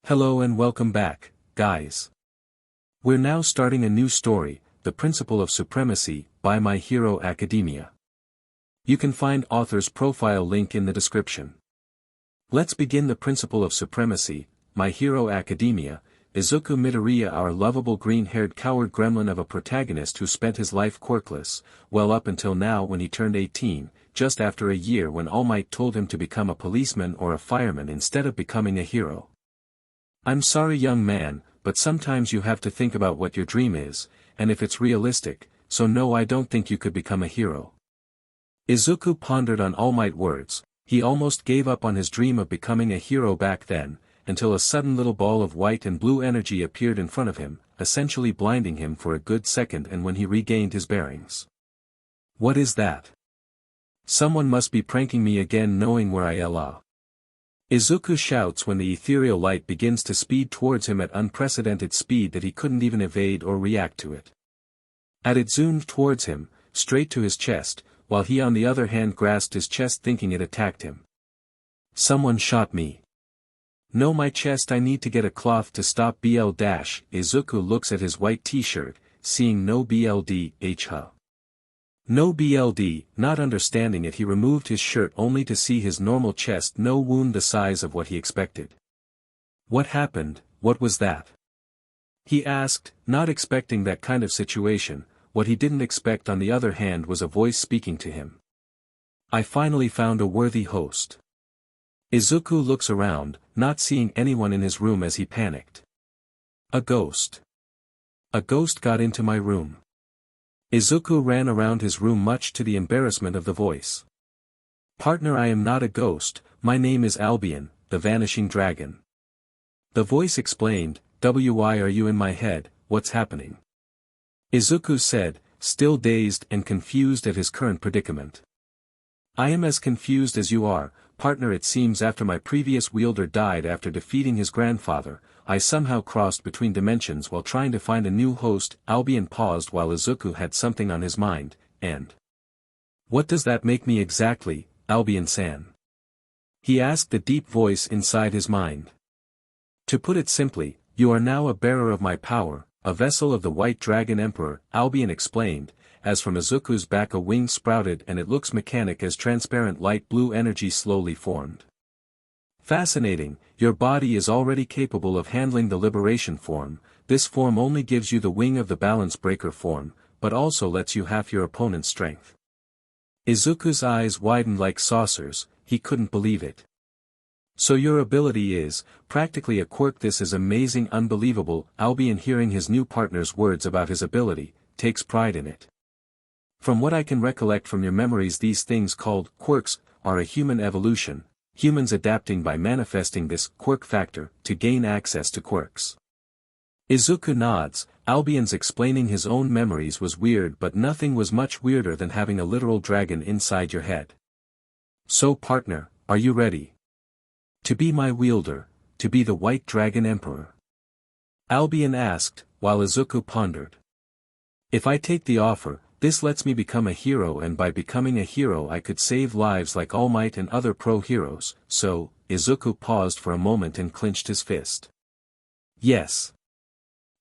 Hello and welcome back, guys. We're now starting a new story, The Principle of Supremacy, by My Hero Academia. You can find author's profile link in the description. Let's begin The Principle of Supremacy, My Hero Academia. Izuku Midoriya, our lovable green-haired coward gremlin of a protagonist who spent his life quirkless, well up until now when he turned 18, just after a year when All Might told him to become a policeman or a fireman instead of becoming a hero. I'm sorry, young man, but sometimes you have to think about what your dream is, and if it's realistic, so no, I don't think you could become a hero. Izuku pondered on All Might words. He almost gave up on his dream of becoming a hero back then, until a sudden little ball of white and blue energy appeared in front of him, essentially blinding him for a good second, and when he regained his bearings. What is that? Someone must be pranking me again, knowing where I am. Izuku shouts when the ethereal light begins to speed towards him at unprecedented speed that he couldn't even evade or react to it. It zoomed towards him, straight to his chest, while he on the other hand grasped his chest thinking it attacked him. Someone shot me. No, my chest, I need to get a cloth to stop BL-. Izuku looks at his white t-shirt, seeing no BLD, No BLD, not understanding it, he removed his shirt only to see his normal chest, no wound the size of what he expected. What happened? What was that? He asked, not expecting that kind of situation. What he didn't expect on the other hand was a voice speaking to him. I finally found a worthy host. Izuku looks around, not seeing anyone in his room as he panicked. A ghost. A ghost got into my room. Izuku ran around his room much to the embarrassment of the voice. Partner, I am not a ghost, my name is Albion, the vanishing dragon. The voice explained, why are you in my head, what's happening? Izuku said, still dazed and confused at his current predicament. I am as confused as you are, partner. It seems after my previous wielder died after defeating his grandfather, I somehow crossed between dimensions while trying to find a new host. Albion paused while Izuku had something on his mind, and... What does that make me exactly, Albion-san? He asked the deep voice inside his mind. To put it simply, you are now a bearer of my power, a vessel of the White Dragon Emperor, Albion explained, as from Izuku's back a wing sprouted and it looks mechanic as transparent light blue energy slowly formed. Fascinating, your body is already capable of handling the liberation form. This form only gives you the wing of the balance breaker form, but also lets you half your opponent's strength. Izuku's eyes widened like saucers, he couldn't believe it. So your ability is, practically a quirk. This is amazing, unbelievable. Albion, hearing his new partner's words about his ability, takes pride in it. From what I can recollect from your memories, these things called quirks are a human evolution, humans adapting by manifesting this quirk factor to gain access to quirks. Izuku nods. Albion's explaining his own memories was weird, but nothing was much weirder than having a literal dragon inside your head. So partner, are you ready? To be my wielder, to be the White Dragon Emperor? Albion asked, while Izuku pondered. If I take the offer, this lets me become a hero, and by becoming a hero I could save lives like All Might and other pro-heroes, so... Izuku paused for a moment and clenched his fist. Yes.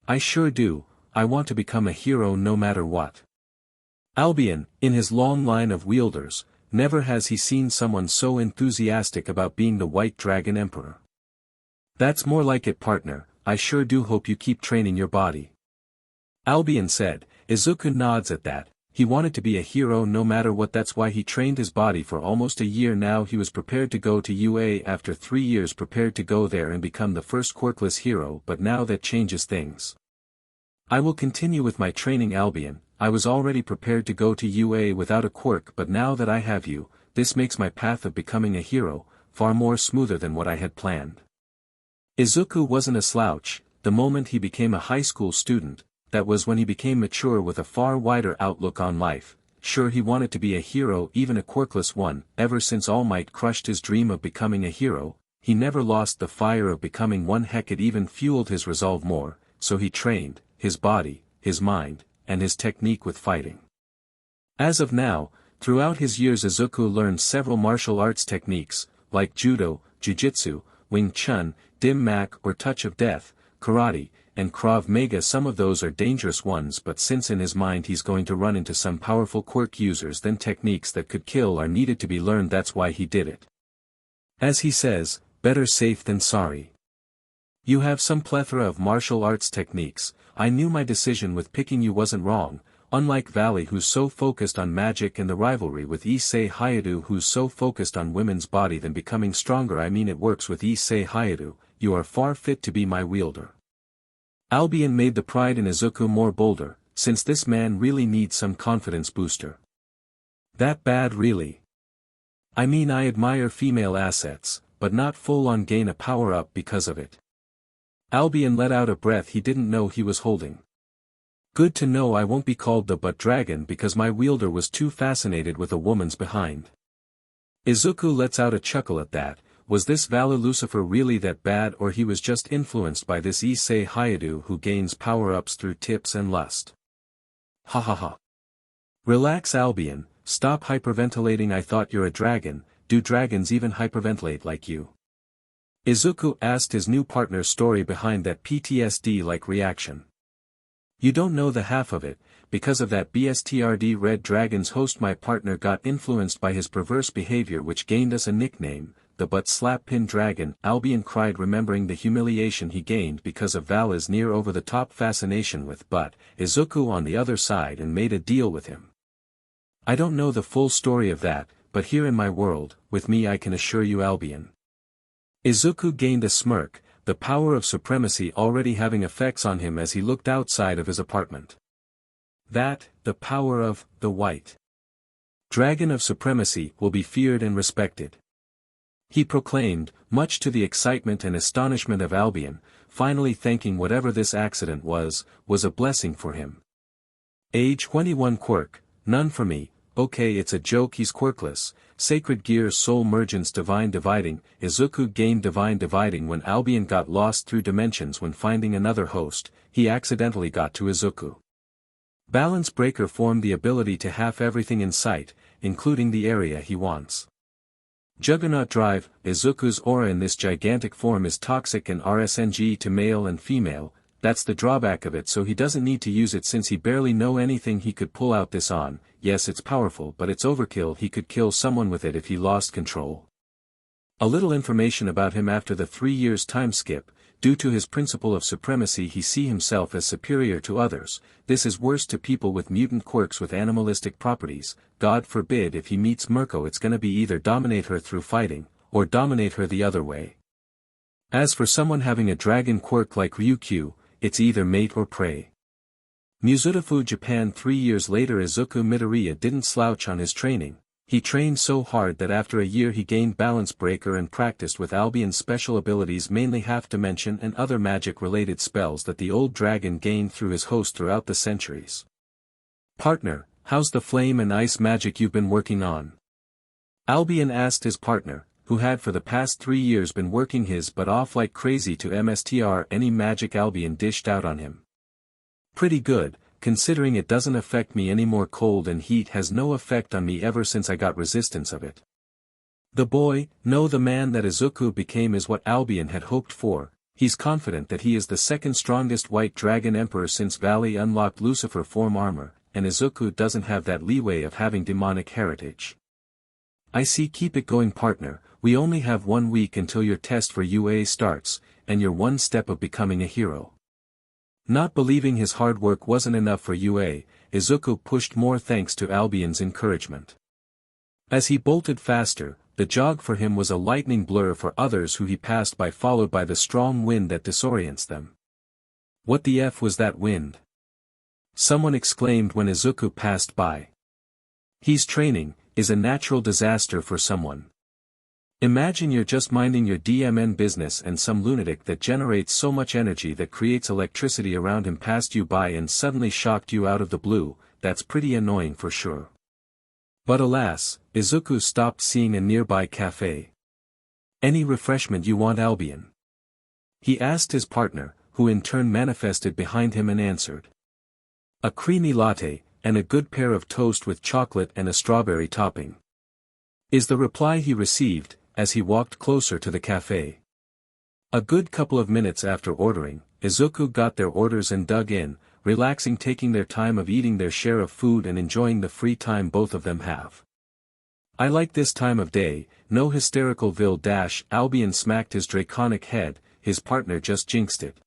I sure do, I want to become a hero no matter what. Albion, in his long line of wielders, never has he seen someone so enthusiastic about being the White Dragon Emperor. That's more like it, partner. I sure do hope you keep training your body. Albion said. Izuku nods at that. He wanted to be a hero no matter what. That's why he trained his body for almost a year now. He was prepared to go to UA after 3 years, prepared to go there and become the first quirkless hero, but now that changes things. I will continue with my training, Albion. I was already prepared to go to UA without a quirk, but now that I have you, this makes my path of becoming a hero far more smoother than what I had planned. Izuku wasn't a slouch. The moment he became a high school student, that was when he became mature with a far wider outlook on life. Sure, he wanted to be a hero, even a quirkless one. Ever since All Might crushed his dream of becoming a hero, he never lost the fire of becoming one. Heck, it even fueled his resolve more, so he trained his body, his mind, and his technique with fighting. As of now, throughout his years Izuku learned several martial arts techniques, like judo, jiu-jitsu, Wing Chun, Dim Mak or Touch of Death, Karate, and Krav Maga. Some of those are dangerous ones, but since in his mind he's going to run into some powerful quirk users, then techniques that could kill are needed to be learned. That's why he did it. As he says, better safe than sorry. You have some plethora of martial arts techniques. I knew my decision with picking you wasn't wrong, unlike Valley who's so focused on magic and the rivalry with Issei Hayate who's so focused on women's body than becoming stronger. I mean, it works with Issei Hayate, you are far fit to be my wielder. Albion made the pride in Izuku more bolder, since this man really needs some confidence booster. That bad really? I mean, I admire female assets, but not full-on gain a power-up because of it. Albion let out a breath he didn't know he was holding. Good to know I won't be called the butt dragon because my wielder was too fascinated with a woman's behind. Izuku lets out a chuckle at that. Was this Valor Lucifer really that bad, or he was just influenced by this Issei Hayate who gains power-ups through tips and lust? Ha ha ha. Relax Albion, stop hyperventilating. I thought you're a dragon. Do dragons even hyperventilate like you? Izuku asked his new partner's story behind that PTSD-like reaction. You don't know the half of it. Because of that BSTRD Red Dragon's host, my partner got influenced by his perverse behavior, which gained us a nickname, the Butt Slap Pin Dragon. Albion cried, remembering the humiliation he gained because of Vala's near over-the-top fascination with butt. Izuku on the other side and made a deal with him. I don't know the full story of that, but here in my world, with me I can assure you Albion. Izuku gained a smirk, the power of supremacy already having effects on him as he looked outside of his apartment. That, the power of, the white dragon of supremacy, will be feared and respected. He proclaimed, much to the excitement and astonishment of Albion, finally thanking whatever this accident was a blessing for him. Age 21 quirk, none for me. Okay, it's a joke, he's quirkless. Sacred Gear Soul Mergence Divine Dividing. Izuku gained Divine Dividing when Albion got lost through dimensions. When finding another host, he accidentally got to Izuku. Balance Breaker formed the ability to half everything in sight, including the area he wants. Juggernaut Drive. Izuku's aura in this gigantic form is toxic and RSNG to male and female. That's the drawback of it, so he doesn't need to use it since he barely know anything. He could pull out this on. Yes, it's powerful, but it's overkill. He could kill someone with it if he lost control. A little information about him after the 3 years time skip. Due to his principle of supremacy, he see himself as superior to others. This is worse to people with mutant quirks with animalistic properties. God forbid if he meets Mirko, it's gonna be either dominate her through fighting, or dominate her the other way. As for someone having a dragon quirk like Ryukyu, it's either mate or prey. Mizutofu, Japan. 3 years later, Izuku Midoriya didn't slouch on his training. He trained so hard that after a year he gained Balance Breaker and practiced with Albion's special abilities, mainly Half Dimension and other magic-related spells that the old dragon gained through his host throughout the centuries. Partner, how's the flame and ice magic you've been working on? Albion asked his partner, who had for the past 3 years been working his butt off like crazy to MSTR any magic Albion dished out on him. Pretty good, considering it doesn't affect me anymore. Cold and heat has no effect on me ever since I got resistance of it. The boy, no, the man that Izuku became is what Albion had hoped for. He's confident that he is the second strongest white dragon emperor since Valley unlocked Lucifer form armor, and Izuku doesn't have that leeway of having demonic heritage. I see, keep it going partner. We only have 1 week until your test for UA starts, and you're one step of becoming a hero. Not believing his hard work wasn't enough for UA, Izuku pushed more thanks to Albion's encouragement. As he bolted faster, the jog for him was a lightning blur for others who he passed by, followed by the strong wind that disorients them. What the F was that wind? Someone exclaimed when Izuku passed by. He's training, is a natural disaster for someone. Imagine you're just minding your DMN business and some lunatic that generates so much energy that creates electricity around him passed you by and suddenly shocked you out of the blue. That's pretty annoying for sure. But alas, Izuku stopped seeing a nearby cafe. Any refreshment you want, Albion? He asked his partner, who in turn manifested behind him and answered. A creamy latte, and a good pair of toast with chocolate and a strawberry topping. Is the reply he received, as he walked closer to the cafe. A good couple of minutes after ordering, Izuku got their orders and dug in, relaxing, taking their time of eating their share of food and enjoying the free time both of them have. I like this time of day, no hysterical Albion smacked his draconic head, his partner just jinxed it.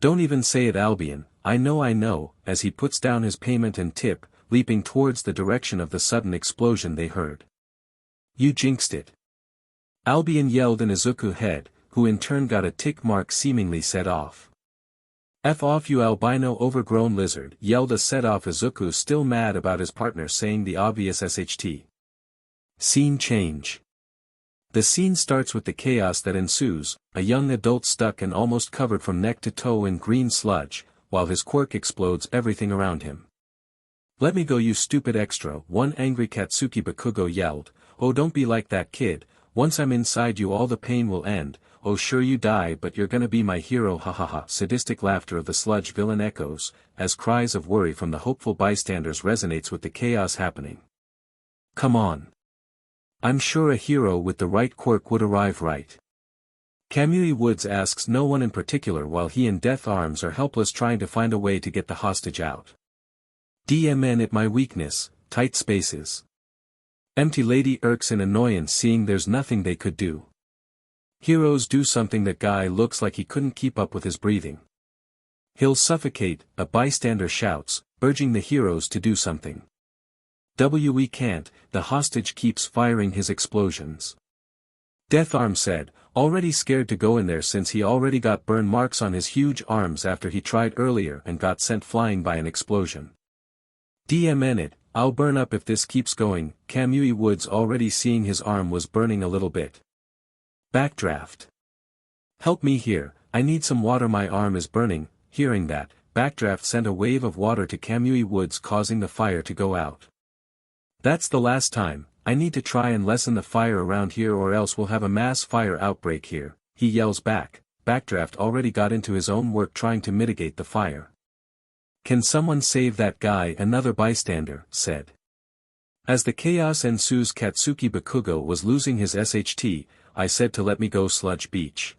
Don't even say it, Albion, I know, as he puts down his payment and tip, leaping towards the direction of the sudden explosion they heard. You jinxed it. Albion yelled in Izuku's head, who in turn got a tick mark seemingly set off. F off you albino overgrown lizard, yelled a set off Izuku, still mad about his partner saying the obvious SHT. Scene change. The scene starts with the chaos that ensues, a young adult stuck and almost covered from neck to toe in green sludge, while his quirk explodes everything around him. Let me go, you stupid extra, one angry Katsuki Bakugo yelled. Oh, don't be like that, kid, once I'm inside you all the pain will end. Oh, sure, you die, but you're gonna be my hero, ha ha ha. Sadistic laughter of the sludge villain echoes, as cries of worry from the hopeful bystanders resonates with the chaos happening. Come on. I'm sure a hero with the right quirk would arrive right. Kamui Woods asks no one in particular while he and Death Arms are helpless trying to find a way to get the hostage out. DMN at my weakness, tight spaces. Empty Lady irks in annoyance seeing there's nothing they could do. Heroes do something, that guy looks like he couldn't keep up with his breathing. He'll suffocate, a bystander shouts, urging the heroes to do something. We can't, the hostage keeps firing his explosions. Death Arm said, already scared to go in there since he already got burn marks on his huge arms after he tried earlier and got sent flying by an explosion. DMN it, I'll burn up if this keeps going. Kamui Woods already seeing his arm was burning a little bit. Backdraft. Help me here, I need some water, my arm is burning. Hearing that, Backdraft sent a wave of water to Kamui Woods causing the fire to go out. That's the last time, I need to try and lessen the fire around here or else we'll have a mass fire outbreak here, he yells back. Backdraft already got into his own work trying to mitigate the fire. Can someone save that guy? Another bystander said. As the chaos ensues, Katsuki Bakugo was losing his SHT, I said to let me go, Sludge Beach.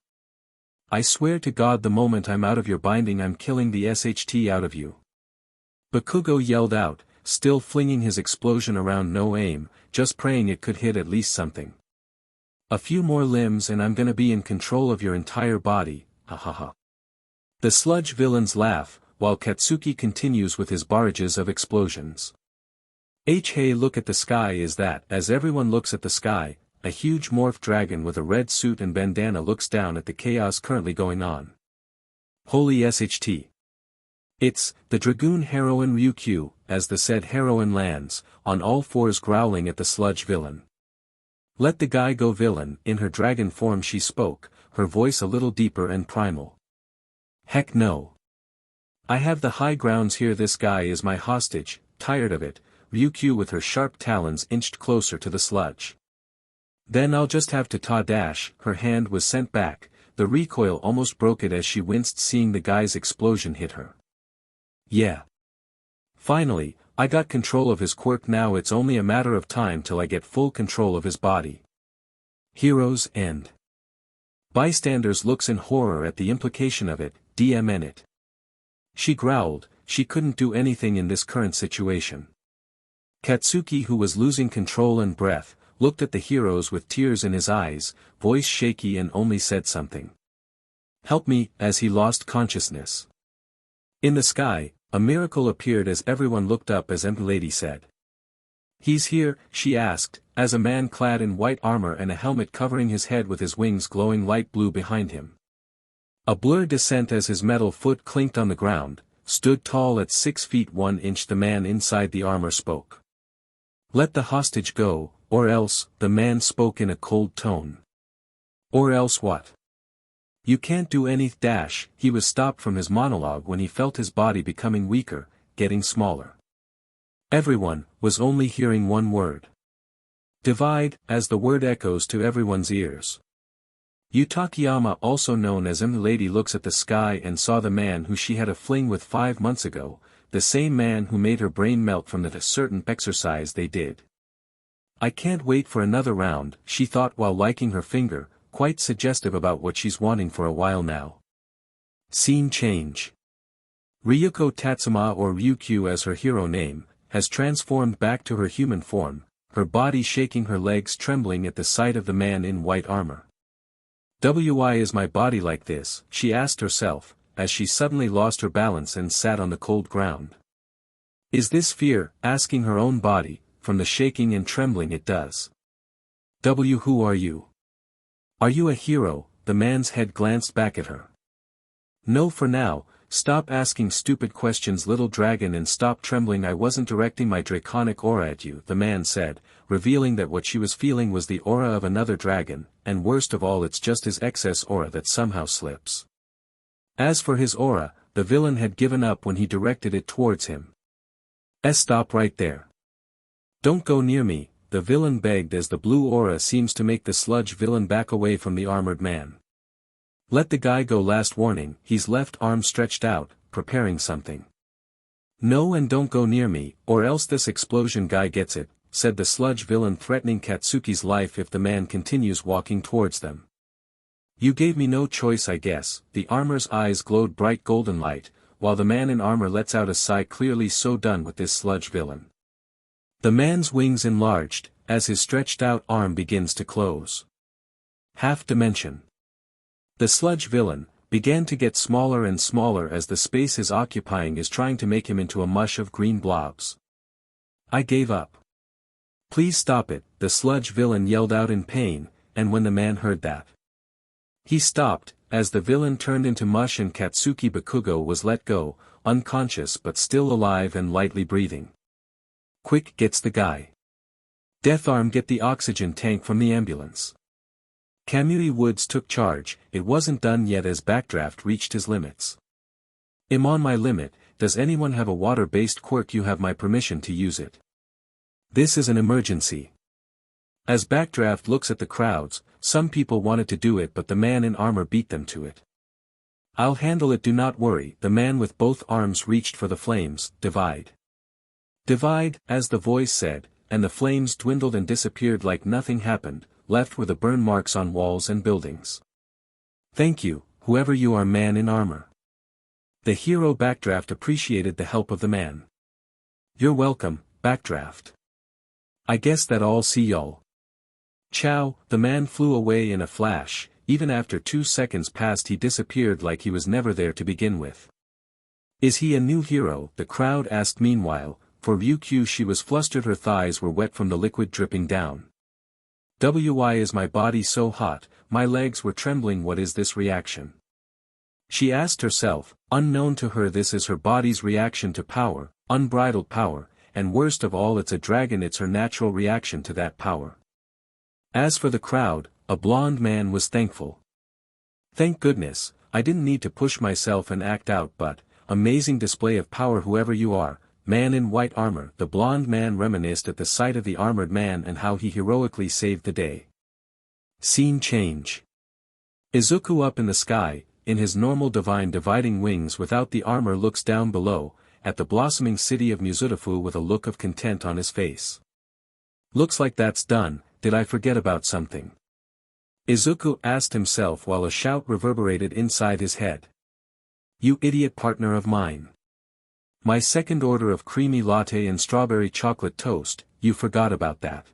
I swear to God the moment I'm out of your binding I'm killing the SHT out of you. Bakugo yelled out, still flinging his explosion around, no aim, just praying it could hit at least something. A few more limbs and I'm gonna be in control of your entire body, ha ha ha. The sludge villains laugh, while Katsuki continues with his barrages of explosions. Hey, look at the sky. Is that? As everyone looks at the sky, a huge morph dragon with a red suit and bandana looks down at the chaos currently going on. Holy SHT. It's the Dragoon heroine Ryukyu, as the said heroine lands, on all fours growling at the sludge villain. Let the guy go, villain. In her dragon form she spoke, her voice a little deeper and primal. Heck no. I have the high grounds here, this guy is my hostage, tired of it. Ryukyu with her sharp talons inched closer to the sludge. Then I'll just have to dash. Her hand was sent back, the recoil almost broke it as she winced seeing the guy's explosion hit her. Yeah. Finally, I got control of his quirk, now it's only a matter of time till I get full control of his body. Heroes end. Bystanders looks in horror at the implication of it, DMN it. She growled, she couldn't do anything in this current situation. Katsuki, who was losing control and breath, looked at the heroes with tears in his eyes, voice shaky, and only said something. Help me, as he lost consciousness. In the sky, a miracle appeared as everyone looked up as Empty Lady said. He's here, she asked, as a man clad in white armor and a helmet covering his head with his wings glowing light blue behind him. A blurred descent as his metal foot clinked on the ground, stood tall at 6 feet 1 inch. The man inside the armor spoke. Let the hostage go, or else, the man spoke in a cold tone. Or else what? You can't do anything. He was stopped from his monologue when he felt his body becoming weaker, getting smaller. Everyone was only hearing one word. Divide, as the word echoes to everyone's ears. Yu Takayama, also known as M. Lady, looks at the sky and saw the man who she had a fling with 5 months ago, the same man who made her brain melt from that certain exercise they did. I can't wait for another round, she thought while liking her finger, quite suggestive about what she's wanting for a while now. Scene change. Ryuko Tatsuma, or Ryukyu as her hero name, has transformed back to her human form, her body shaking, her legs trembling at the sight of the man in white armor. Why is my body like this, she asked herself, as she suddenly lost her balance and sat on the cold ground. Is this fear, asking her own body, from the shaking and trembling it does? Who are you? Are you a hero? The man's head glanced back at her. No, for now. Stop asking stupid questions, little dragon, and stop trembling. I wasn't directing my draconic aura at you, the man said, revealing that what she was feeling was the aura of another dragon, and worst of all, it's just his excess aura that somehow slips. As for his aura, the villain had given up when he directed it towards him. Stop right there. Don't go near me, the villain begged as the blue aura seems to make the sludge villain back away from the armored man. Let the guy go, last warning. He's left arm stretched out, preparing something. No, and don't go near me, or else this explosion guy gets it, said the sludge villain, threatening Katsuki's life if the man continues walking towards them. You gave me no choice, I guess. The armor's eyes glowed bright golden light, while the man in armor lets out a sigh, clearly so done with this sludge villain. The man's wings enlarged, as his stretched out arm begins to close. Half dimension. The sludge villain began to get smaller and smaller as the space he's occupying is trying to make him into a mush of green blobs. I gave up. Please stop it, the sludge villain yelled out in pain, and when the man heard that, he stopped, as the villain turned into mush and Katsuki Bakugo was let go, unconscious but still alive and lightly breathing. Quick, gets the guy. Deatharm, get the oxygen tank from the ambulance. Kamui Woods took charge. It wasn't done yet as Backdraft reached his limits. I'm on my limit. Does anyone have a water-based quirk? You have my permission to use it. This is an emergency. As Backdraft looks at the crowds, some people wanted to do it but the man in armor beat them to it. I'll handle it, do not worry. The man with both arms reached for the flames. Divide. Divide, as the voice said, and the flames dwindled and disappeared like nothing happened, left were the burn marks on walls and buildings. Thank you, whoever you are, man in armor. The hero Backdraft appreciated the help of the man. You're welcome, Backdraft. I guess that all, see y'all. Ciao. The man flew away in a flash. Even after 2 seconds passed he disappeared like he was never there to begin with. Is he a new hero? The crowd asked. Meanwhile, for Ryukyu, she was flustered, her thighs were wet from the liquid dripping down. Why is my body so hot? My legs were trembling. What is this reaction? She asked herself. Unknown to her, this is her body's reaction to power, unbridled power, and worst of all, it's a dragon. It's her natural reaction to that power. As for the crowd, a blonde man was thankful. Thank goodness, I didn't need to push myself and act out, but, amazing display of power whoever you are. Man in white armor. The blonde man reminisced at the sight of the armored man and how he heroically saved the day. Scene change. Izuku up in the sky, in his normal divine dividing wings without the armor, looks down below, at the blossoming city of Muzutafu with a look of content on his face. Looks like that's done. Did I forget about something? Izuku asked himself while a shout reverberated inside his head. You idiot, partner of mine. My second order of creamy latte and strawberry chocolate toast, you forgot about that.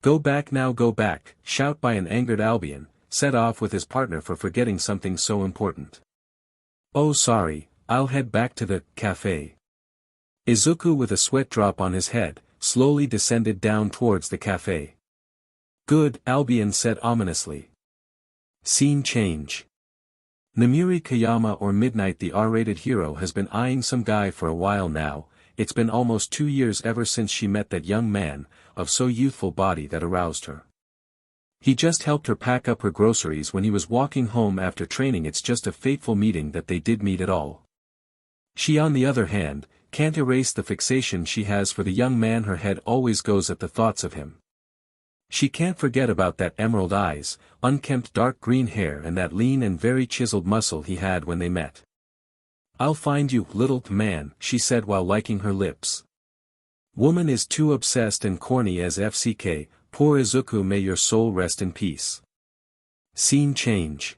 Go back now, go back, shout by an angered Albion, set off with his partner for forgetting something so important. Oh sorry, I'll head back to the cafe. Izuku, with a sweat drop on his head, slowly descended down towards the cafe. Good, Albion said ominously. Scene change. Namiri Kayama, or Midnight, the R-rated hero, has been eyeing some guy for a while now. It's been almost 2 years ever since she met that young man, of so youthful body that aroused her. He just helped her pack up her groceries when he was walking home after training. It's just a fateful meeting that they did meet at all. She, on the other hand, can't erase the fixation she has for the young man. Her head always goes at the thoughts of him. She can't forget about that emerald eyes, unkempt dark green hair, and that lean and very chiseled muscle he had when they met. I'll find you, little man, she said while licking her lips. Woman is too obsessed and corny as FCK, poor Izuku, may your soul rest in peace. Scene change.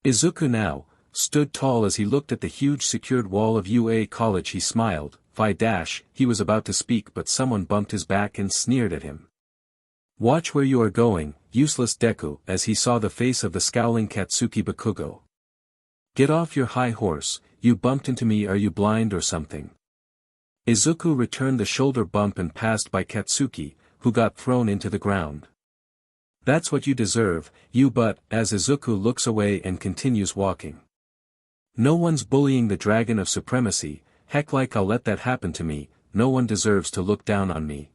Izuku now stood tall as he looked at the huge secured wall of UA College. He smiled. He was about to speak but someone bumped his back and sneered at him. Watch where you are going, useless Deku, as he saw the face of the scowling Katsuki Bakugo. Get off your high horse, you bumped into me. Are you blind or something? Izuku returned the shoulder bump and passed by Katsuki, who got thrown into the ground. That's what you deserve, you butt, as Izuku looks away and continues walking. No one's bullying the dragon of supremacy, heck like I'll let that happen to me, no one deserves to look down on me.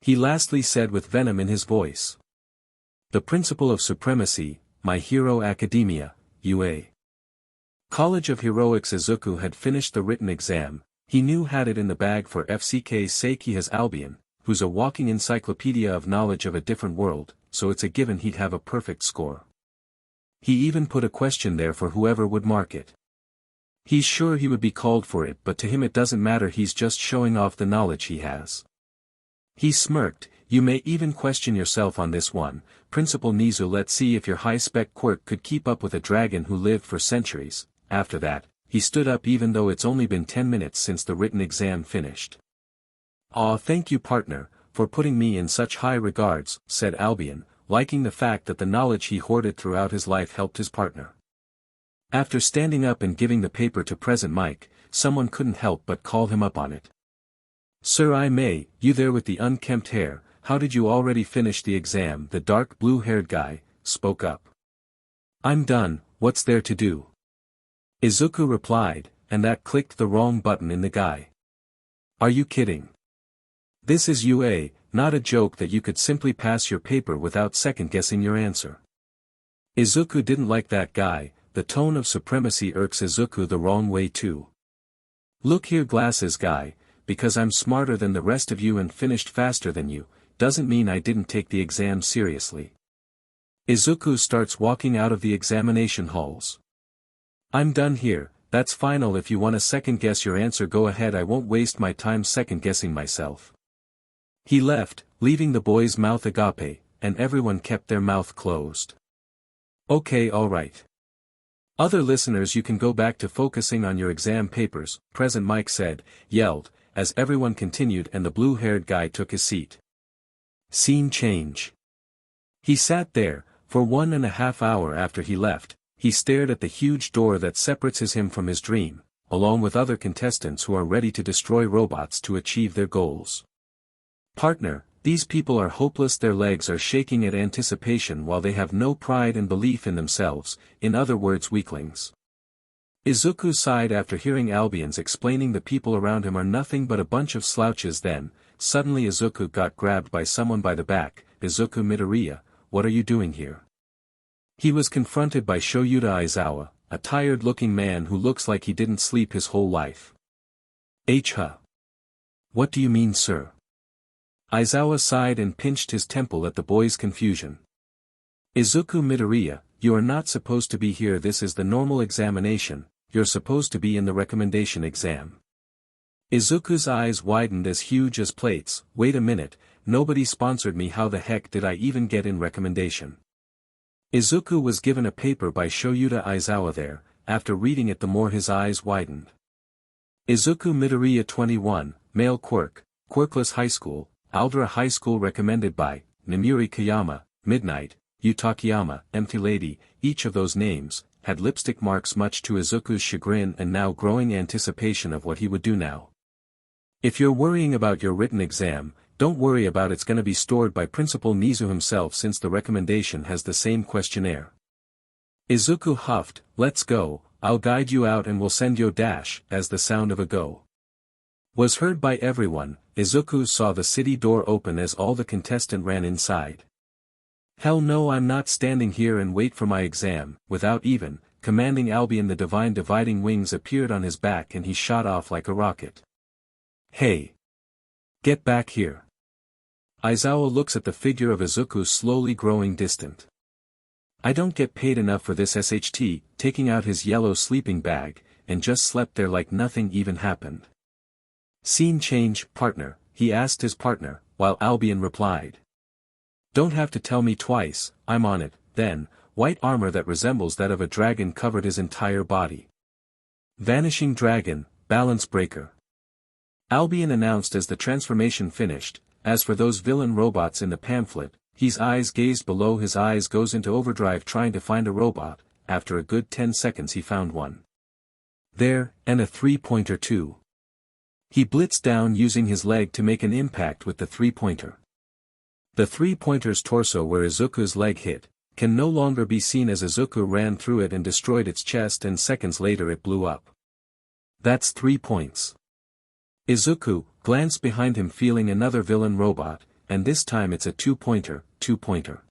He lastly said with venom in his voice. The principal of supremacy, My Hero Academia, UA. College of Heroics. Izuku had finished the written exam, he knew had it in the bag for FCK's sake. He has Albion, who's a walking encyclopedia of knowledge of a different world, so it's a given he'd have a perfect score. He even put a question there for whoever would mark it. He's sure he would be called for it, but to him it doesn't matter, he's just showing off the knowledge he has. He smirked. You may even question yourself on this one, Principal Nizu. Let's see if your high-spec quirk could keep up with a dragon who lived for centuries. After that, he stood up even though it's only been 10 minutes since the written exam finished. Aw, thank you partner, for putting me in such high regards, said Albion, liking the fact that the knowledge he hoarded throughout his life helped his partner. After standing up and giving the paper to Present Mike, someone couldn't help but call him up on it. Sir, I may, you there with the unkempt hair, how did you already finish the exam? The dark blue-haired guy spoke up. I'm done, what's there to do? Izuku replied, and that clicked the wrong button in the guy. Are you kidding? This is UA, not a joke that you could simply pass your paper without second-guessing your answer. Izuku didn't like that guy, the tone of supremacy irks Izuku the wrong way too. Look here glasses guy, because I'm smarter than the rest of you and finished faster than you, doesn't mean I didn't take the exam seriously. Izuku starts walking out of the examination halls. I'm done here, that's final. If you want to second-guess your answer go ahead, I won't waste my time second-guessing myself. He left, leaving the boy's mouth agape, and everyone kept their mouth closed. Okay, alright. Other listeners, you can go back to focusing on your exam papers, Present Mike yelled, as everyone continued and the blue-haired guy took his seat. Scene change. He sat there, for 1.5 hours after he left. He stared at the huge door that separates him from his dream, along with other contestants who are ready to destroy robots to achieve their goals. Partner, these people are hopeless. Their legs are shaking at anticipation while they have no pride and belief in themselves, in other words weaklings. Izuku sighed after hearing Albion's explaining the people around him are nothing but a bunch of slouches. Then, suddenly Izuku got grabbed by someone by the back. Izuku Midoriya, what are you doing here? He was confronted by Shoyuta Aizawa, a tired-looking man who looks like he didn't sleep his whole life. Huh? What do you mean, sir? Aizawa sighed and pinched his temple at the boy's confusion. Izuku Midoriya, you are not supposed to be here. This is the normal examination, you're supposed to be in the recommendation exam. Izuku's eyes widened as huge as plates. Wait a minute, nobody sponsored me. How the heck did I even get in recommendation? Izuku was given a paper by Shoyuta Aizawa there. After reading it the more his eyes widened. Izuku Midoriya 21, male quirk, quirkless high school, Aldera High School recommended by, Namuri Kayama, Midnight, Yutakiyama, Empty Lady. Each of those names, had lipstick marks much to Izuku's chagrin and now growing anticipation of what he would do now. If you're worrying about your written exam, don't worry about it's gonna be stored by Principal Nizu himself since the recommendation has the same questionnaire. Izuku huffed, let's go, I'll guide you out and we'll send you dash, as the sound of a go was heard by everyone. Izuku saw the city door open as all the contestants ran inside. Hell no, I'm not standing here and wait for my exam. Without even commanding Albion, the divine dividing wings appeared on his back and he shot off like a rocket. Hey! Get back here! Aizawa looks at the figure of Izuku slowly growing distant. I don't get paid enough for this SHT, taking out his yellow sleeping bag, and just slept there like nothing even happened. Scene change, partner, he asked his partner, while Albion replied. Don't have to tell me twice, I'm on it. Then, White armor that resembles that of a dragon covered his entire body. Vanishing Dragon, Balance Breaker. Albion announced as the transformation finished. As for those villain robots in the pamphlet, his eyes gazed below, his eyes goes into overdrive trying to find a robot. After a good 10 seconds he found one. There, and a 3-pointer too. He blitzed down using his leg to make an impact with the 3-pointer. The 3-pointer's torso where Izuku's leg hit, can no longer be seen as Izuku ran through it and destroyed its chest, and seconds later it blew up. That's 3 points. Izuku glanced behind him feeling another villain robot, and this time it's a 2-pointer.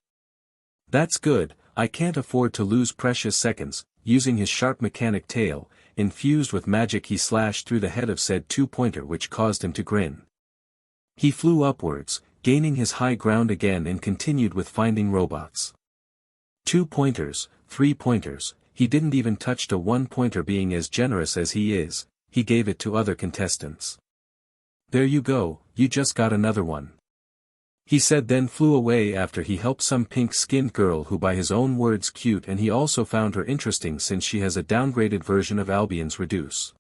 That's good, I can't afford to lose precious seconds. Using his sharp mechanic tail, infused with magic, he slashed through the head of said 2-pointer, which caused him to grin. He flew upwards, gaining his high ground again, and continued with finding robots. 2-pointers, 3-pointers, he didn't even touch a 1-pointer. Being as generous as he is, he gave it to other contestants. There you go, you just got another one. He said, then flew away after he helped some pink-skinned girl who by his own words cute, and he also found her interesting since she has a downgraded version of Albion's Reduce.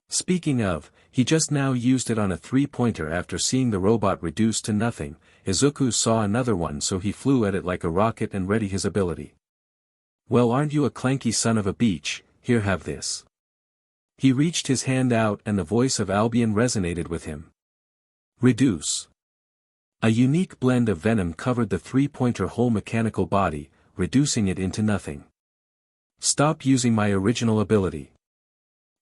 Speaking of, he just now used it on a 3-pointer after seeing the robot reduced to nothing. Izuku saw another one, so he flew at it like a rocket and ready his ability. Well, aren't you a clanky son of a beach, here have this. He reached his hand out and the voice of Albion resonated with him. Reduce. A unique blend of venom covered the 3-pointer whole mechanical body, reducing it into nothing. Stop using my original ability.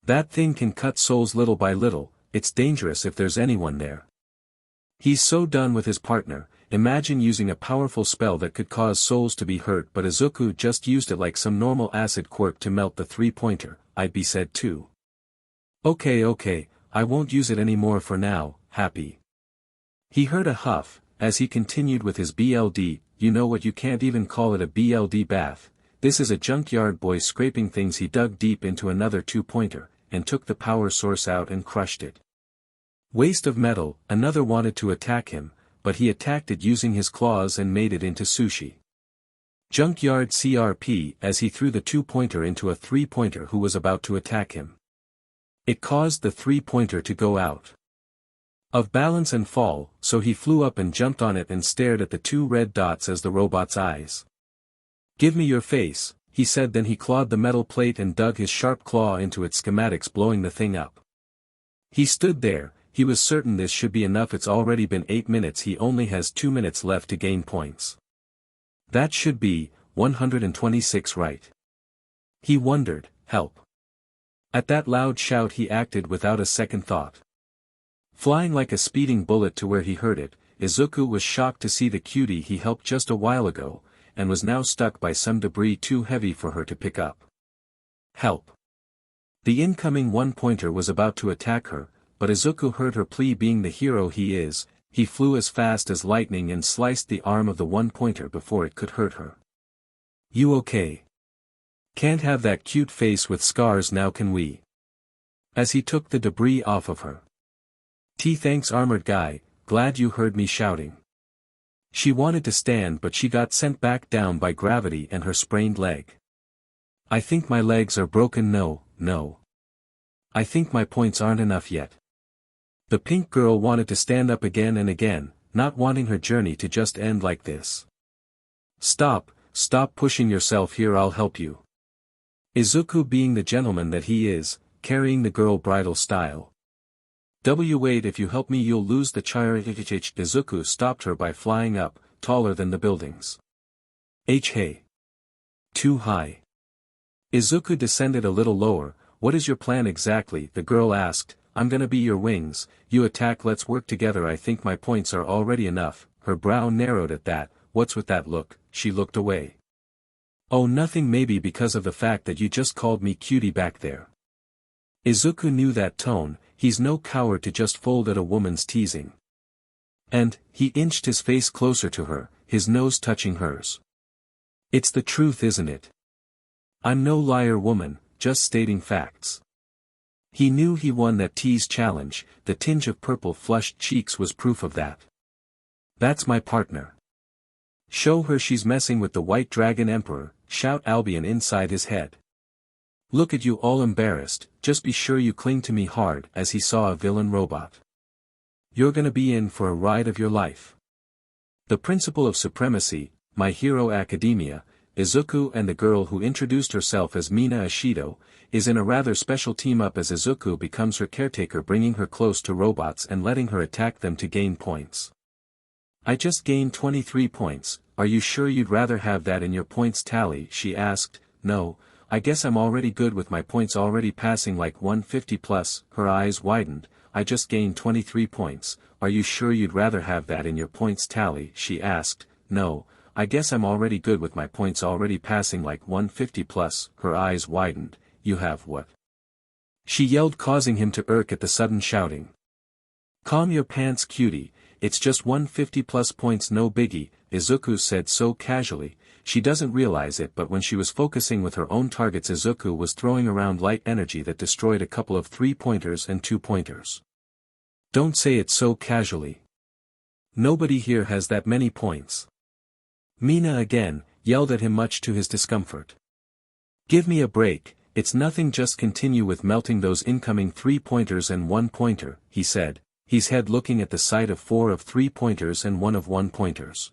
That thing can cut souls little by little, it's dangerous if there's anyone there. He's so done with his partner. Imagine using a powerful spell that could cause souls to be hurt, but Izuku just used it like some normal acid quirk to melt the 3-pointer, I'd be sad too. Okay, I won't use it anymore for now, happy. He heard a huff, as he continued with his BLD, you know what, you can't even call it a BLD bath, this is a junkyard boy scraping things. He dug deep into another 2-pointer, and took the power source out and crushed it. Waste of metal, another wanted to attack him, but he attacked it using his claws and made it into sushi. Junkyard CRP as he threw the 2-pointer into a 3-pointer who was about to attack him. It caused the 3-pointer to go out of balance and fall, so he flew up and jumped on it and stared at the 2 red dots as the robot's eyes. Give me your face, he said, then he clawed the metal plate and dug his sharp claw into its schematics, blowing the thing up. He stood there, he was certain this should be enough. It's already been 8 minutes, he only has 2 minutes left to gain points. That should be 126, right? He wondered. Help. At that loud shout he acted without a second thought. Flying like a speeding bullet to where he heard it, Izuku was shocked to see the cutie he helped just a while ago, and was now stuck by some debris too heavy for her to pick up. Help. The incoming 1-pointer was about to attack her, but Izuku heard her plea. Being the hero he is, he flew as fast as lightning and sliced the arm of the 1-pointer before it could hurt her. You okay? Can't have that cute face with scars now, can we? As he took the debris off of her. Thanks, armored guy, glad you heard me shouting. She wanted to stand, but she got sent back down by gravity and her sprained leg. I think my legs are broken. No. I think my points aren't enough yet. The pink girl wanted to stand up again and again, not wanting her journey to just end like this. Stop pushing yourself here, I'll help you. Izuku, being the gentleman that he is, carrying the girl bridal style. Wait, if you help me you'll lose the chair. Izuku stopped her by flying up, taller than the buildings. Hey. Too high. Izuku descended a little lower. What is your plan exactly? The girl asked. I'm gonna be your wings, you attack, let's work together. I think my points are already enough. Her brow narrowed at that. What's with that look? She looked away. Oh, nothing, maybe because of the fact that you just called me cutie back there. Izuku knew that tone. He's no coward to just fold at a woman's teasing. And, he inched his face closer to her, his nose touching hers. It's the truth, isn't it? I'm no liar, woman, just stating facts. He knew he won that tease challenge. The tinge of purple flushed cheeks was proof of that. That's my partner. Show her she's messing with the White Dragon Emperor. shout Albion inside his head. Look at you all embarrassed, just be sure you cling to me hard as he saw a villain robot. You're gonna be in for a ride of your life. The principal of Supremacy, My Hero Academia, Izuku and the girl who introduced herself as Mina Ashido, is in a rather special team-up as Izuku becomes her caretaker, bringing her close to robots and letting her attack them to gain points. I just gained 23 points, are you sure you'd rather have that in your points tally? She asked. No, I guess I'm already good with my points already passing like 150 plus. Her eyes widened. I just gained 23 points, are you sure you'd rather have that in your points tally? She asked. No, I guess I'm already good with my points already passing like 150 plus. Her eyes widened. You have what? She yelled, causing him to irk at the sudden shouting. Calm your pants, cutie, it's just 150 plus points, no biggie, Izuku said so casually. She doesn't realize it, but when she was focusing with her own targets, Izuku was throwing around light energy that destroyed a couple of 3-pointers and 2-pointers. Don't say it so casually. Nobody here has that many points. Mina again yelled at him, much to his discomfort. Give me a break, it's nothing, just continue with melting those incoming 3-pointers and 1-pointer, he said, his head looking at the sight of 4 of 3-pointers and 1 of 1-pointers.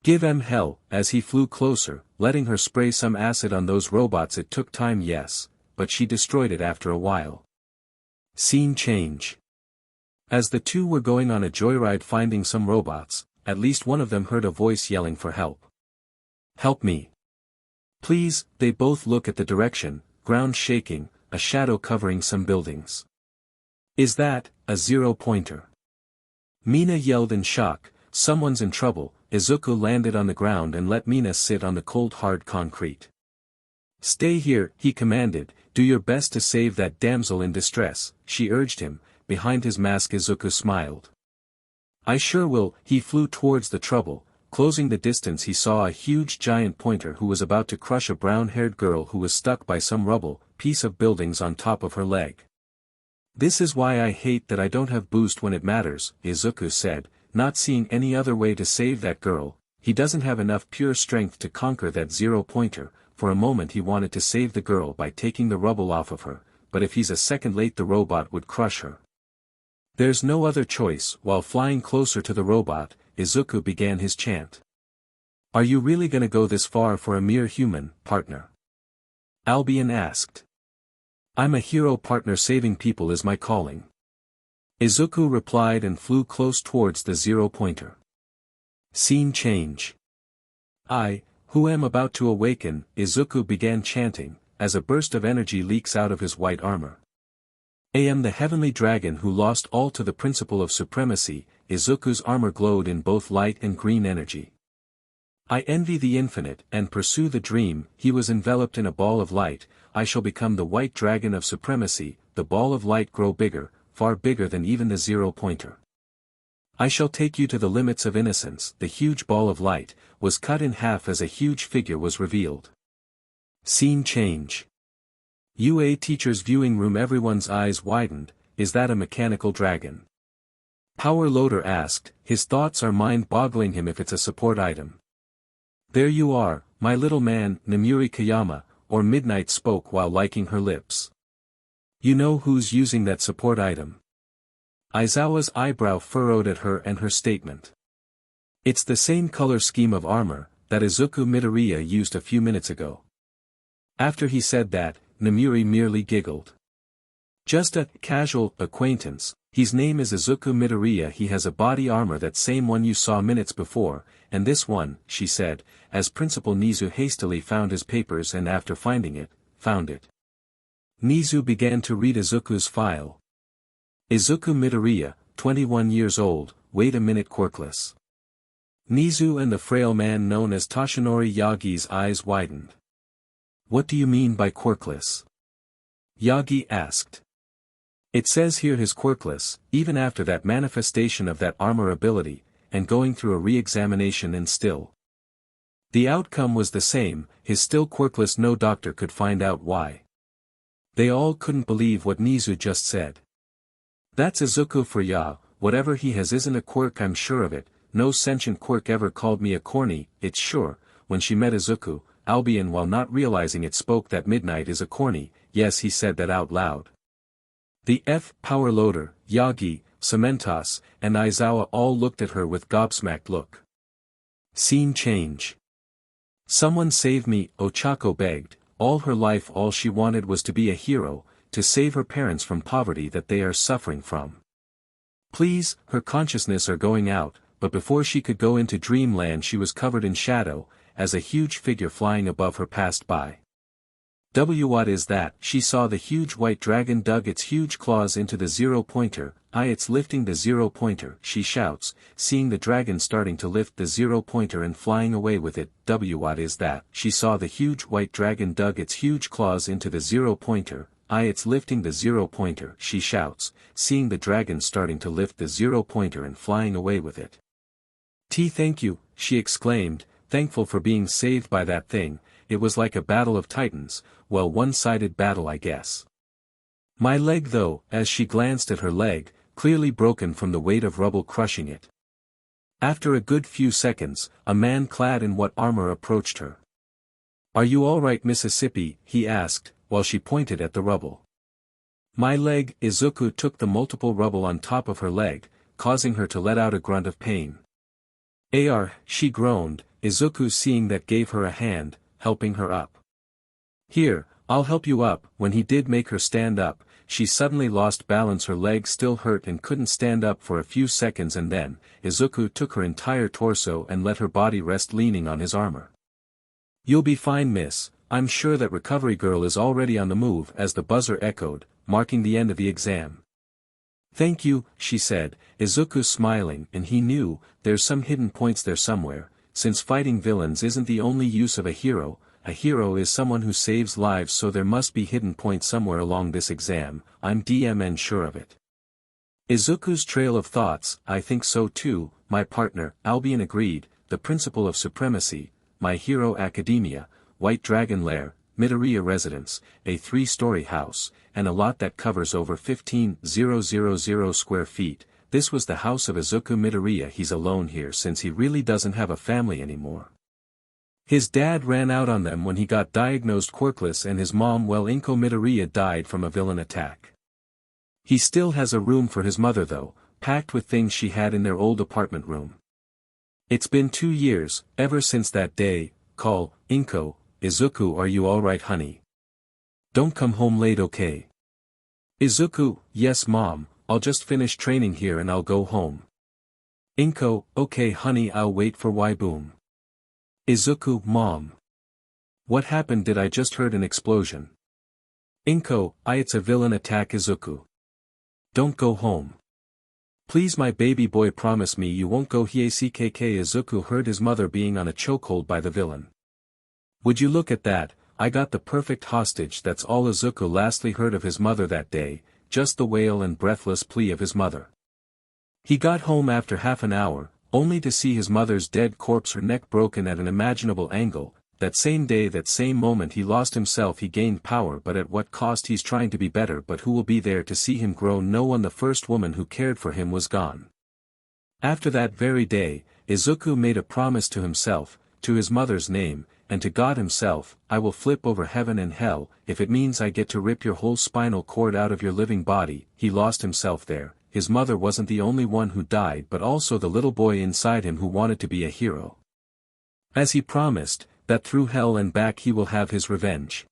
Give em hell, as he flew closer, letting her spray some acid on those robots. It took time, yes, but she destroyed it after a while. Scene change. As the two were going on a joyride finding some robots, at least one of them heard a voice yelling for help. Help me. Please, they both look at the direction, ground shaking, a shadow covering some buildings. Is that a 0-pointer? Mina yelled in shock. Someone's in trouble. Izuku landed on the ground and let Mina sit on the cold hard concrete. Stay here, he commanded, do your best to save that damsel in distress, she urged him. Behind his mask Izuku smiled. I sure will. He flew towards the trouble. Closing the distance he saw a huge giant pointer who was about to crush a brown-haired girl who was stuck by some rubble piece of buildings on top of her leg. This is why I hate that I don't have boost when it matters, Izuku said, not seeing any other way to save that girl. He doesn't have enough pure strength to conquer that 0-pointer. For a moment he wanted to save the girl by taking the rubble off of her, but if he's a second late the robot would crush her. There's no other choice. While flying closer to the robot, Izuku began his chant. Are you really gonna go this far for a mere human, partner? Albion asked. I'm a hero, partner, saving people is my calling. Izuku replied and flew close towards the 0-pointer. Scene change. I, who am about to awaken, Izuku began chanting, as a burst of energy leaks out of his white armor. I am the heavenly dragon who lost all to the principle of supremacy. Izuku's armor glowed in both light and green energy. I envy the infinite and pursue the dream. He was enveloped in a ball of light. I shall become the white dragon of supremacy. The ball of light grow bigger, far bigger than even the 0-pointer. I shall take you to the limits of innocence. The huge ball of light was cut in half as a huge figure was revealed. Scene change. UA teacher's viewing room. Everyone's eyes widened. Is that a mechanical dragon? Power Loader asked. His thoughts are mind-boggling him if it's a support item. There you are, my little man, Namuri Kayama, or Midnight spoke while licking her lips. You know who's using that support item? Aizawa's eyebrow furrowed at her and her statement. It's the same color scheme of armor that Izuku Midoriya used a few minutes ago. After he said that, Namuri merely giggled. Just a casual acquaintance. His name is Izuku Midoriya. He has a body armor that same one you saw minutes before, and this one, she said, as Principal Nizu hastily found his papers and after finding it, found it. Nizu began to read Izuku's file. Izuku Midoriya, 21 years old, wait a minute, quirkless. Nizu and the frail man known as Toshinori Yagi's eyes widened. What do you mean by quirkless? Yagi asked. It says here he's quirkless, even after that manifestation of that armor ability, and going through a re-examination and still. The outcome was the same, he's still quirkless. No doctor could find out why. They all couldn't believe what Nizu just said. That's Izuku for ya, whatever he has isn't a quirk, I'm sure of it. No sentient quirk ever called me a corny. It's sure. When she met Izuku, Albion while not realizing it spoke that midnight is a corny, yes he said that out loud. The Power Loader, Yagi, Cementos, and Aizawa all looked at her with gobsmacked look. Scene change. Someone save me, Ochako begged. All her life all she wanted was to be a hero, to save her parents from poverty that they are suffering from. Please, her consciousness are going out, but before she could go into dreamland she was covered in shadow, as a huge figure flying above her passed by. What is that? She saw the huge white dragon dug its huge claws into the zero-pointer, it's lifting the zero-pointer, she shouts, seeing the dragon starting to lift the zero-pointer and flying away with it. What is that? She saw the huge white dragon dug its huge claws into the zero-pointer, it's lifting the zero-pointer, she shouts, seeing the dragon starting to lift the zero-pointer and flying away with it. Thank you, she exclaimed, thankful for being saved by that thing. It was like a battle of titans, well one-sided battle I guess. My leg though, as she glanced at her leg, clearly broken from the weight of rubble crushing it. After a good few seconds, a man clad in what armor approached her. Are you all right Mississippi, he asked, while she pointed at the rubble. My leg, Izuku took the multiple rubble on top of her leg, causing her to let out a grunt of pain. She groaned, Izuku seeing that gave her a hand, helping her up. Here, I'll help you up. When he did make her stand up, she suddenly lost balance, her leg still hurt and couldn't stand up for a few seconds, and then, Izuku took her entire torso and let her body rest leaning on his armor. You'll be fine miss, I'm sure that recovery girl is already on the move as the buzzer echoed, marking the end of the exam. Thank you, she said, Izuku smiling, and he knew, there's some hidden points there somewhere. Since fighting villains isn't the only use of a hero is someone who saves lives, so there must be hidden points somewhere along this exam, I'm DMN sure of it. Izuku's trail of thoughts, I think so too, my partner, Albion agreed, the principal of Supremacy, My Hero Academia, White Dragon Lair, Midoriya Residence, a 3-story house, and a lot that covers over 15,000 square feet. This was the house of Izuku Midoriya. He's alone here since he really doesn't have a family anymore. His dad ran out on them when he got diagnosed quirkless, and his mom, Inko Midoriya, died from a villain attack. He still has a room for his mother though, packed with things she had in their old apartment room. It's been 2 years, ever since that day. Call, Inko, Izuku, are you alright honey? Don't come home late okay? Izuku, yes mom, I'll just finish training here and I'll go home. Inko, okay honey, I'll wait for Boom. Izuku, mom. What happened? Did I just heard an explosion? Inko, it's a villain attack. Izuku. Don't go home. Please my baby boy, promise me you won't go. Hiackk. Izuku heard his mother being on a chokehold by the villain. Would you look at that, I got the perfect hostage. That's all Izuku lastly heard of his mother that day, just the wail and breathless plea of his mother. He got home after half an hour, only to see his mother's dead corpse, her neck broken at an imaginable angle. That same day, that same moment he lost himself. He gained power, but at what cost? He's trying to be better, but who will be there to see him grow? No one. The first woman who cared for him was gone. After that very day, Izuku made a promise to himself, to his mother's name, and to God himself, I will flip over heaven and hell, if it means I get to rip your whole spinal cord out of your living body. He lost himself there. His mother wasn't the only one who died, but also the little boy inside him who wanted to be a hero. As he promised, that through hell and back he will have his revenge.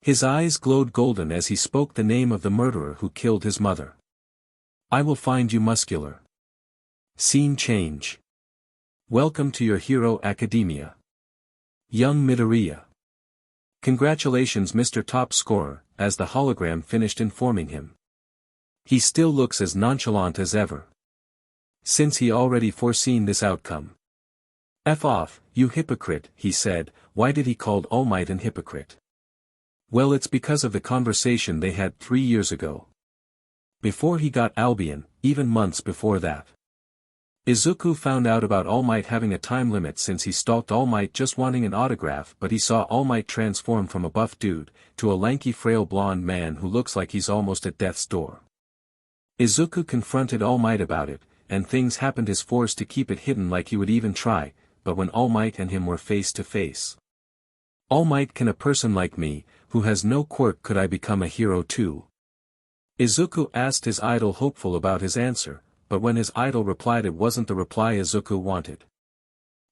His eyes glowed golden as he spoke the name of the murderer who killed his mother. I will find you. Muscular. Scene change. Welcome to your hero academia. Young Midoriya. Congratulations Mr. Top Scorer, as the hologram finished informing him. He still looks as nonchalant as ever. Since he already foreseen this outcome. F off, you hypocrite, he said. Why did he called All Might an hypocrite? Well, it's because of the conversation they had 3 years ago. Before he got Albion, even months before that. Izuku found out about All Might having a time limit since he stalked All Might just wanting an autograph, but he saw All Might transform from a buff dude, to a lanky frail blonde man who looks like he's almost at death's door. Izuku confronted All Might about it, and things happened. His force to keep it hidden like he would even try, but when All Might and him were face to face. All might can a person like me, who has no quirk, could I become a hero too? Izuku asked his idol, hopeful about his answer, but when his idol replied, it wasn't the reply Izuku wanted.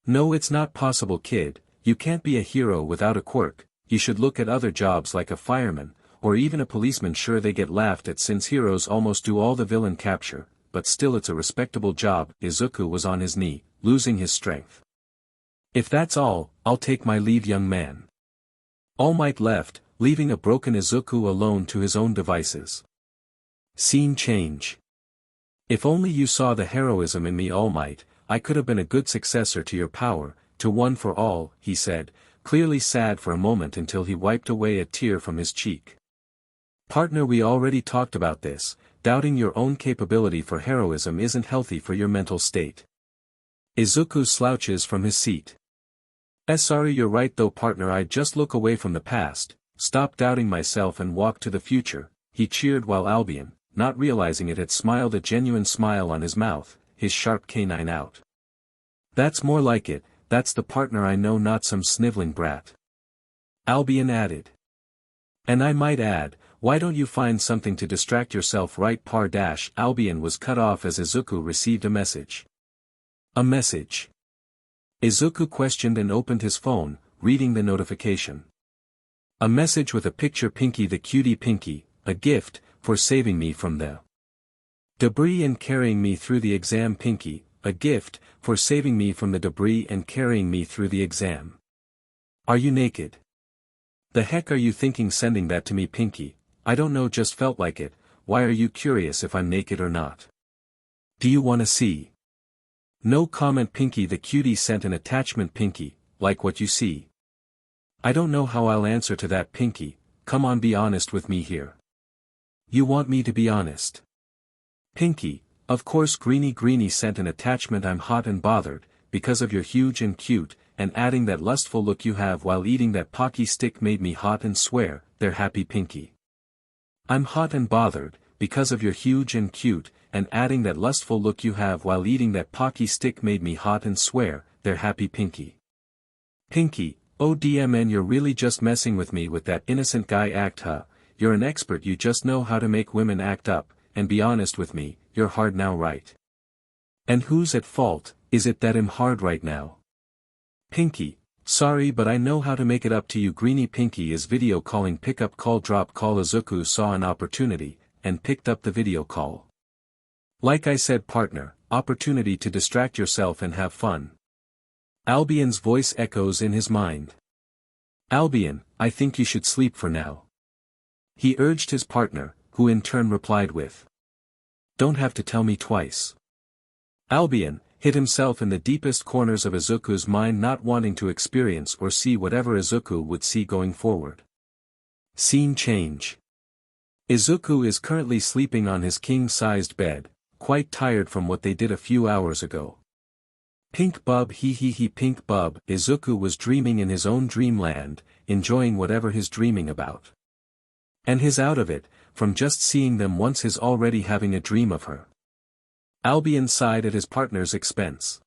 No, it's not possible, kid, you can't be a hero without a quirk. You should look at other jobs like a fireman, or even a policeman. Sure, they get laughed at since heroes almost do all the villain capture, but still it's a respectable job. Izuku was on his knee, losing his strength. If that's all, I'll take my leave, young man. All Might left, leaving a broken Izuku alone to his own devices. Scene change. If only you saw the heroism in me, All Might, I could have been a good successor to your power, to one for all, he said, clearly sad for a moment until he wiped away a tear from his cheek. Partner, we already talked about this, doubting your own capability for heroism isn't healthy for your mental state. Izuku slouches from his seat. Sorry, you're right though, partner, I'd just look away from the past, stop doubting myself and walk to the future, he cheered while Albion, not realizing it, had smiled a genuine smile on his mouth, his sharp canine out. That's more like it, that's the partner I know, not some sniveling brat. Albion added. And I might add, why don't you find something to distract yourself, right, par dash. Albion was cut off as Izuku received a message. A message? Izuku questioned and opened his phone, reading the notification. A message with a picture. Pinky the cutie, Pinky, a gift, for saving me from the debris and carrying me through the exam. Pinky, a gift, for saving me from the debris and carrying me through the exam. Are you naked? The heck are you thinking sending that to me, Pinky? I don't know, just felt like it. Why are you curious if I'm naked or not? Do you wanna see? No comment. Pinky the cutie sent an attachment. Pinky, like what you see? I don't know how I'll answer to that, Pinky. Come on, be honest with me here. You want me to be honest? Pinky, of course. Greenie sent an attachment. I'm hot and bothered, because of your huge and cute, and adding that lustful look you have while eating that Pocky stick made me hot and swear, they're happy. Pinky. I'm hot and bothered, because of your huge and cute, and adding that lustful look you have while eating that Pocky stick made me hot and swear, they're happy. Pinky. Pinky, oh DMN, you're really just messing with me with that innocent guy act, huh? You're an expert, you just know how to make women act up, and be honest with me, you're hard now, right? And who's at fault? Is it that I'm hard right now? Pinky, sorry, but I know how to make it up to you. Greenie. Pinky is video calling. Pickup call, drop call. Izuku saw an opportunity, and picked up the video call. Like I said, partner, opportunity to distract yourself and have fun. Albion's voice echoes in his mind. Albion, I think you should sleep for now. He urged his partner, who in turn replied with, don't have to tell me twice. Albion hid himself in the deepest corners of Izuku's mind, not wanting to experience or see whatever Izuku would see going forward. Scene change. Izuku is currently sleeping on his king-sized bed, quite tired from what they did a few hours ago. Pink bub, he pink bub. Izuku was dreaming in his own dreamland, enjoying whatever he's dreaming about. And he's out of it, from just seeing them once he's already having a dream of her. Albion sighed at his partner's expense.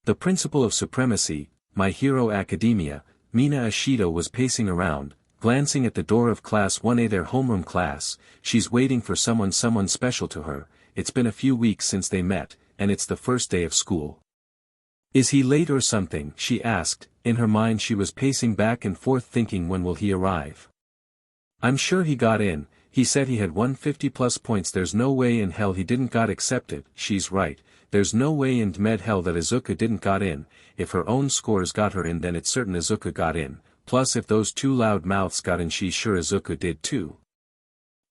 The principal of Supremacy, My Hero Academia, Mina Ashido, was pacing around, glancing at the door of Class 1A, their homeroom class. She's waiting for someone special to her. It's been a few weeks since they met, and it's the first day of school. Is he late or something? She asked. In her mind she was pacing back and forth thinking, when will he arrive? I'm sure he got in. He said he had won 50+ points. There's no way in hell he didn't got accepted. She's right. There's no way in med hell that Izuku didn't got in. If her own scores got her in, then it's certain Izuku got in. Plus if those two loud mouths got in, she's sure Izuku did too.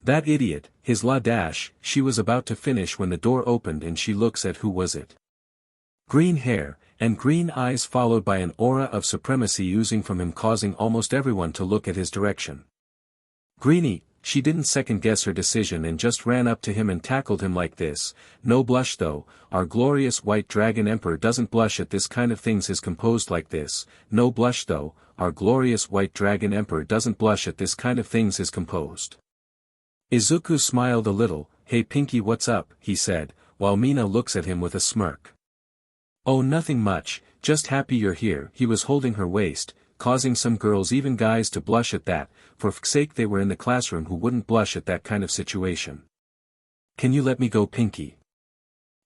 That idiot, his la dash. She was about to finish when the door opened and she looks at who was it. Green hair, and green eyes, followed by an aura of supremacy oozing from him, causing almost everyone to look at his direction. Greenie. She didn't second-guess her decision and just ran up to him and tackled him like this. No blush though, our glorious white dragon emperor doesn't blush at this kind of things. Is composed like this. No blush though, our glorious white dragon emperor doesn't blush at this kind of things. Is composed. Izuku smiled a little. Hey Pinky, what's up? He said, while Mina looks at him with a smirk. Oh, nothing much, just happy you're here. He was holding her waist, causing some girls, even guys, to blush at that. For fuck's sake, they were in the classroom who wouldn't blush at that kind of situation. Can you let me go, Pinky?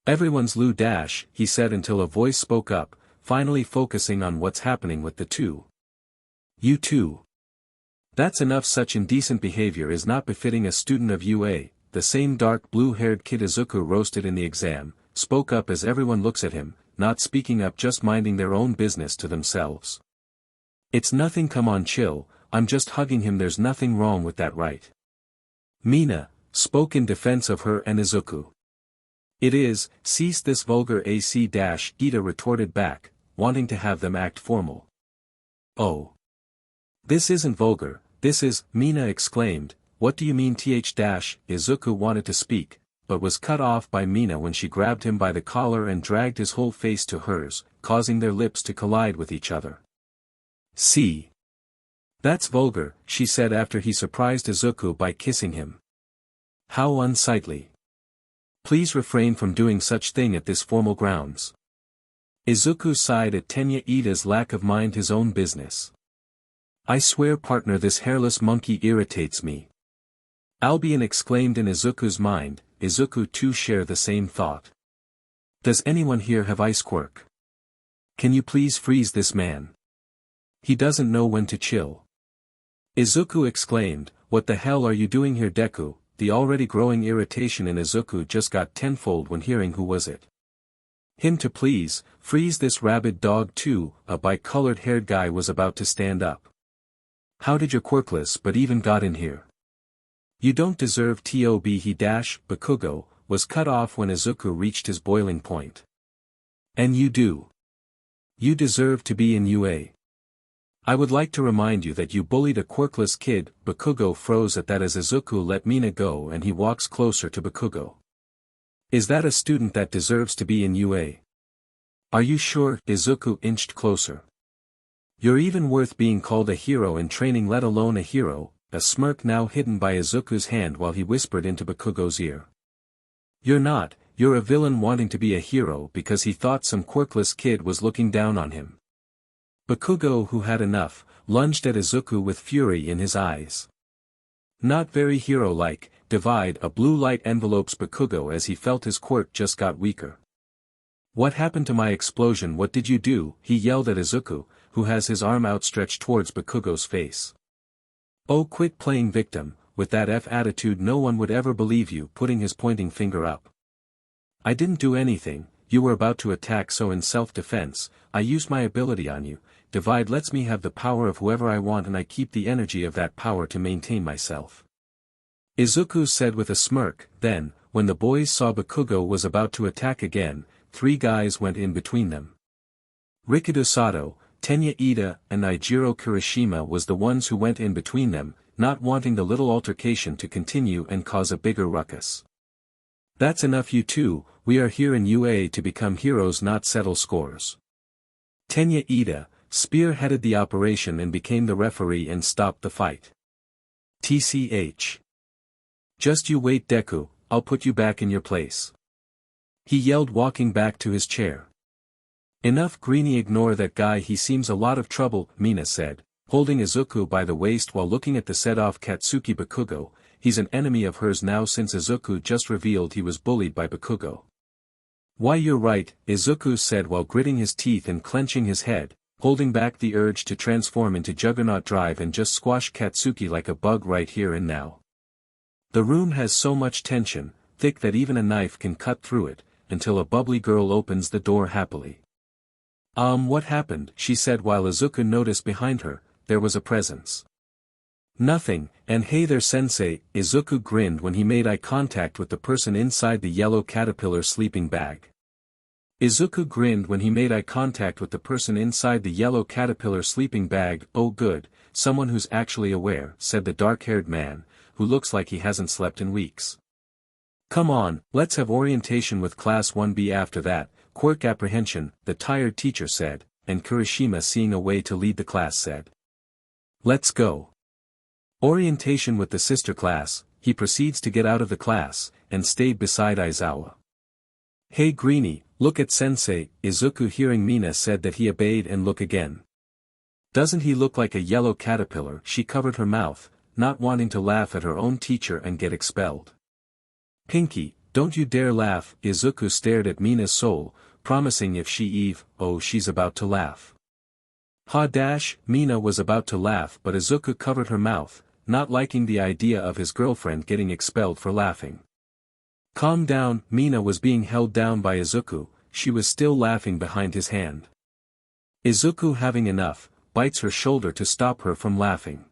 Everyone's Lou Dash, he said until a voice spoke up, finally focusing on what's happening with the two. You two. That's enough. Such indecent behavior is not befitting a student of UA. The same dark blue-haired kid Izuku roasted in the exam, spoke up as everyone looks at him, not speaking up, just minding their own business to themselves. It's nothing, come on, chill, I'm just hugging him, there's nothing wrong with that, right? Mina spoke in defense of her and Izuku. It is, cease this vulgar AC-Ida retorted back, wanting to have them act formal. Oh. This isn't vulgar, this is, Mina exclaimed. What do you mean Izuku wanted to speak, but was cut off by Mina when she grabbed him by the collar and dragged his whole face to hers, causing their lips to collide with each other. See? That's vulgar, she said after he surprised Izuku by kissing him. How unsightly. Please refrain from doing such thing at this formal grounds. Izuku sighed at Ida's lack of mind his own business. I swear, partner, this hairless monkey irritates me. Albion exclaimed in Izuku's mind. Izuku too share the same thought. Does anyone here have ice quirk? Can you please freeze this man? He doesn't know when to chill. Izuku exclaimed, what the hell are you doing here, Deku? The already growing irritation in Izuku just got tenfold when hearing who was it. Him to please, freeze this rabid dog too. A bi-colored haired guy was about to stand up. How did your quirkless but even got in here? You don't deserve to be he dash, Bakugo, was cut off when Izuku reached his boiling point. And you do. You deserve to be in UA. I would like to remind you that you bullied a quirkless kid. Bakugo froze at that as Izuku let Mina go and he walks closer to Bakugo. Is that a student that deserves to be in UA? Are you sure? Izuku inched closer. You're even worth being called a hero in training, let alone a hero, a smirk now hidden by Izuku's hand while he whispered into Bakugo's ear. You're not, you're a villain wanting to be a hero because he thought some quirkless kid was looking down on him. Bakugo, who had enough, lunged at Izuku with fury in his eyes. Not very hero-like, divide a blue light envelopes Bakugo as he felt his quirk just got weaker. What happened to my explosion? What did you do? He yelled at Izuku, who has his arm outstretched towards Bakugo's face. Oh, quit playing victim, with that attitude no one would ever believe you, putting his pointing finger up. I didn't do anything, you were about to attack, so in self-defense, I used my ability on you. Divide lets me have the power of whoever I want and I keep the energy of that power to maintain myself. Izuku said with a smirk. Then, when the boys saw Bakugo was about to attack again, three guys went in between them. Rikudo Sato, Tenya Ida, and Nijiro Kirishima was the ones who went in between them, not wanting the little altercation to continue and cause a bigger ruckus. That's enough, you two, we are here in UA to become heroes, not settle scores. Tenya Ida spearheaded the operation and became the referee and stopped the fight. TCH. Just you wait, Deku, I'll put you back in your place. He yelled, walking back to his chair. Enough, Greenie, ignore that guy, he seems a lot of trouble, Mina said, holding Izuku by the waist while looking at the set-off Katsuki Bakugo. He's an enemy of hers now since Izuku just revealed he was bullied by Bakugo. Why, you're right, Izuku said while gritting his teeth and clenching his head, holding back the urge to transform into Juggernaut Drive and just squash Katsuki like a bug right here and now. The room has so much tension, thick that even a knife can cut through it, until a bubbly girl opens the door happily. What happened? She said while Izuku noticed behind her, there was a presence. Nothing, and hey there, sensei, Izuku grinned when he made eye contact with the person inside the yellow caterpillar sleeping bag. Izuku grinned when he made eye contact with the person inside the yellow caterpillar sleeping bag. Oh good, someone who's actually aware, said the dark-haired man, who looks like he hasn't slept in weeks. Come on, let's have orientation with Class 1B after that. Quirk apprehension, the tired teacher said, and Kirishima, seeing a way to lead the class, said. Let's go. Orientation with the sister class. He proceeds to get out of the class, and stayed beside Aizawa. Hey Greenie, look at sensei, Izuku hearing Mina said that he obeyed and look again. Doesn't he look like a yellow caterpillar? She covered her mouth, not wanting to laugh at her own teacher and get expelled. Pinky, don't you dare laugh. Izuku stared at Mina's soul, promising if she's about to laugh. Mina was about to laugh, but Izuku covered her mouth, not liking the idea of his girlfriend getting expelled for laughing. Calm down. Mina was being held down by Izuku, she was still laughing behind his hand. Izuku, having enough, bites her shoulder to stop her from laughing.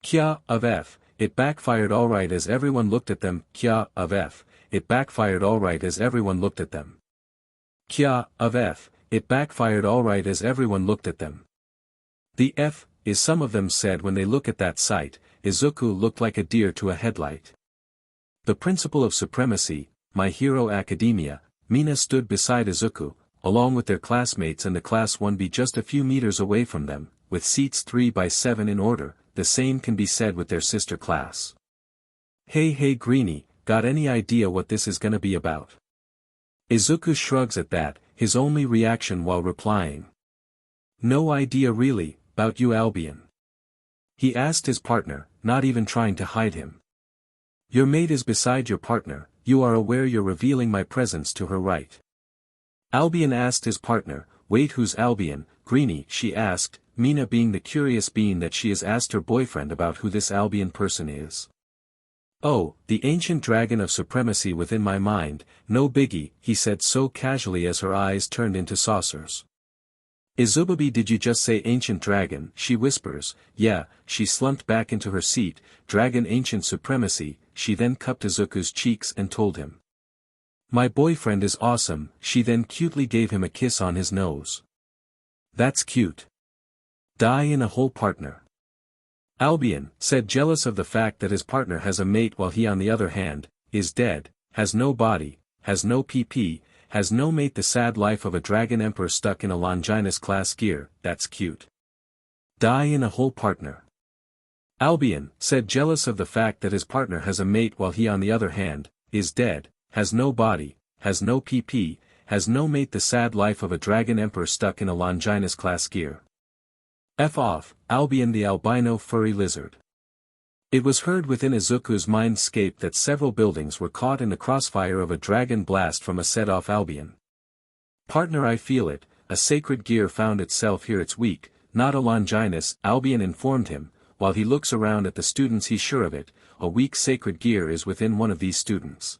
Kya of F, it backfired alright as everyone looked at them. Kya of F, it backfired alright as everyone looked at them. Kya of F, it backfired alright as everyone looked at them. The F is, some of them said when they look at that sight. Izuku looked like a deer to a headlight. The principal of Supremacy, My Hero Academia, Mina stood beside Izuku, along with their classmates and the Class 1B just a few meters away from them, with seats 3 by 7 in order. The same can be said with their sister class. Hey Greenie, got any idea what this is gonna be about? Izuku shrugs at that, his only reaction while replying. No idea really, about you Albion. He asked his partner, not even trying to hide him. Your mate is beside your partner, you are aware you're revealing my presence to her, right? Albion asked his partner. Wait, who's Albion? Greenie, she asked, Mina being the curious being that she has asked her boyfriend about who this Albion person is. Oh, the ancient dragon of Supremacy within my mind, no biggie, he said so casually as her eyes turned into saucers. Izubabi, did you just say ancient dragon? She whispers. Yeah. She slumped back into her seat. Dragon, ancient Supremacy. She then cupped Izuku's cheeks and told him. My boyfriend is awesome. She then cutely gave him a kiss on his nose. That's cute. Die in a hole, partner. Albion said, jealous of the fact that his partner has a mate while he on the other hand, is dead, has no body, has no PP, has no mate. The sad life of a dragon emperor stuck in a Longinus class gear. That's cute. Die in a hole, partner. Albion said, jealous of the fact that his partner has a mate while he on the other hand, is dead, has no body, has no PP, has no mate. The sad life of a dragon emperor stuck in a Longinus class gear. F off, Albion the albino furry lizard. It was heard within Izuku's mindscape that several buildings were caught in the crossfire of a dragon blast from a set-off Albion. Partner, I feel it, a sacred gear found itself here. It's weak, not a Longinus, Albion informed him, while he looks around at the students. He's sure of it, a weak sacred gear is within one of these students.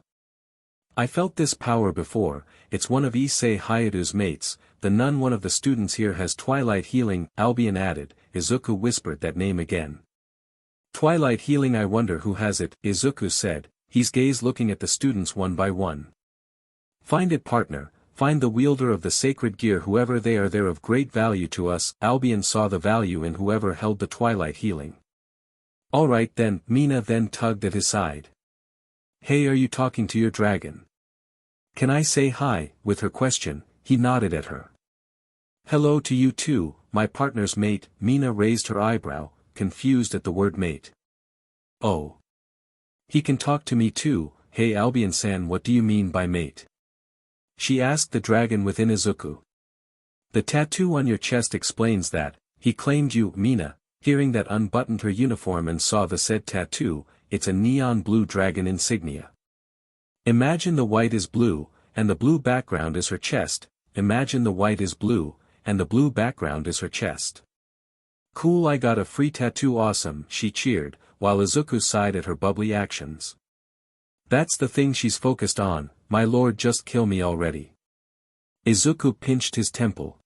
I felt this power before, it's one of Issei Hayadu's mates, the nun. One of the students here has Twilight Healing, Albion added. Izuku whispered that name again. Twilight Healing, I wonder who has it, Izuku said, his gaze looking at the students one by one. Find it, partner, find the wielder of the sacred gear, whoever they are. They're of great value to us. Albion saw the value in whoever held the Twilight Healing. Alright then, Mina then tugged at his side. Hey, are you talking to your dragon? Can I say hi? With her question, he nodded at her. Hello to you too, my partner's mate. Mina raised her eyebrow, confused at the word mate. Oh. He can talk to me too. Hey Albion-san, what do you mean by mate? She asked the dragon within Izuku. The tattoo on your chest explains that. He claimed you. Mina, hearing that, unbuttoned her uniform and saw the said tattoo. It's a neon blue dragon insignia. Imagine the white is blue, and the blue background is her chest. Imagine the white is blue, and the blue background is her chest. Cool, I got a free tattoo, awesome, she cheered, while Izuku sighed at her bubbly actions. That's the thing she's focused on, my lord, just kill me already. Izuku pinched his temple.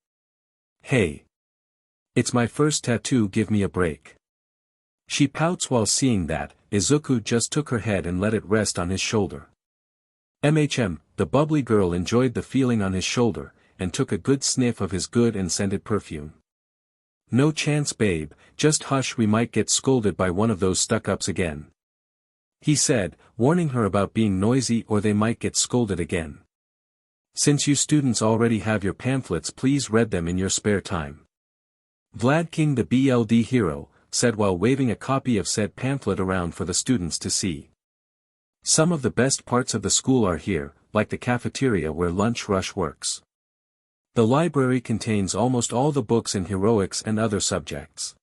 Hey. It's my first tattoo, give me a break. She pouts while seeing that. Izuku just took her head and let it rest on his shoulder. The bubbly girl enjoyed the feeling on his shoulder, and took a good sniff of his good and scented perfume. No chance, babe, just hush, we might get scolded by one of those stuck-ups again. He said, warning her about being noisy or they might get scolded again. Since you students already have your pamphlets, please read them in your spare time. Vlad King, the BLD hero, said while waving a copy of said pamphlet around for the students to see. Some of the best parts of the school are here, like the cafeteria where lunch rush works. The library contains almost all the books in heroics and other subjects.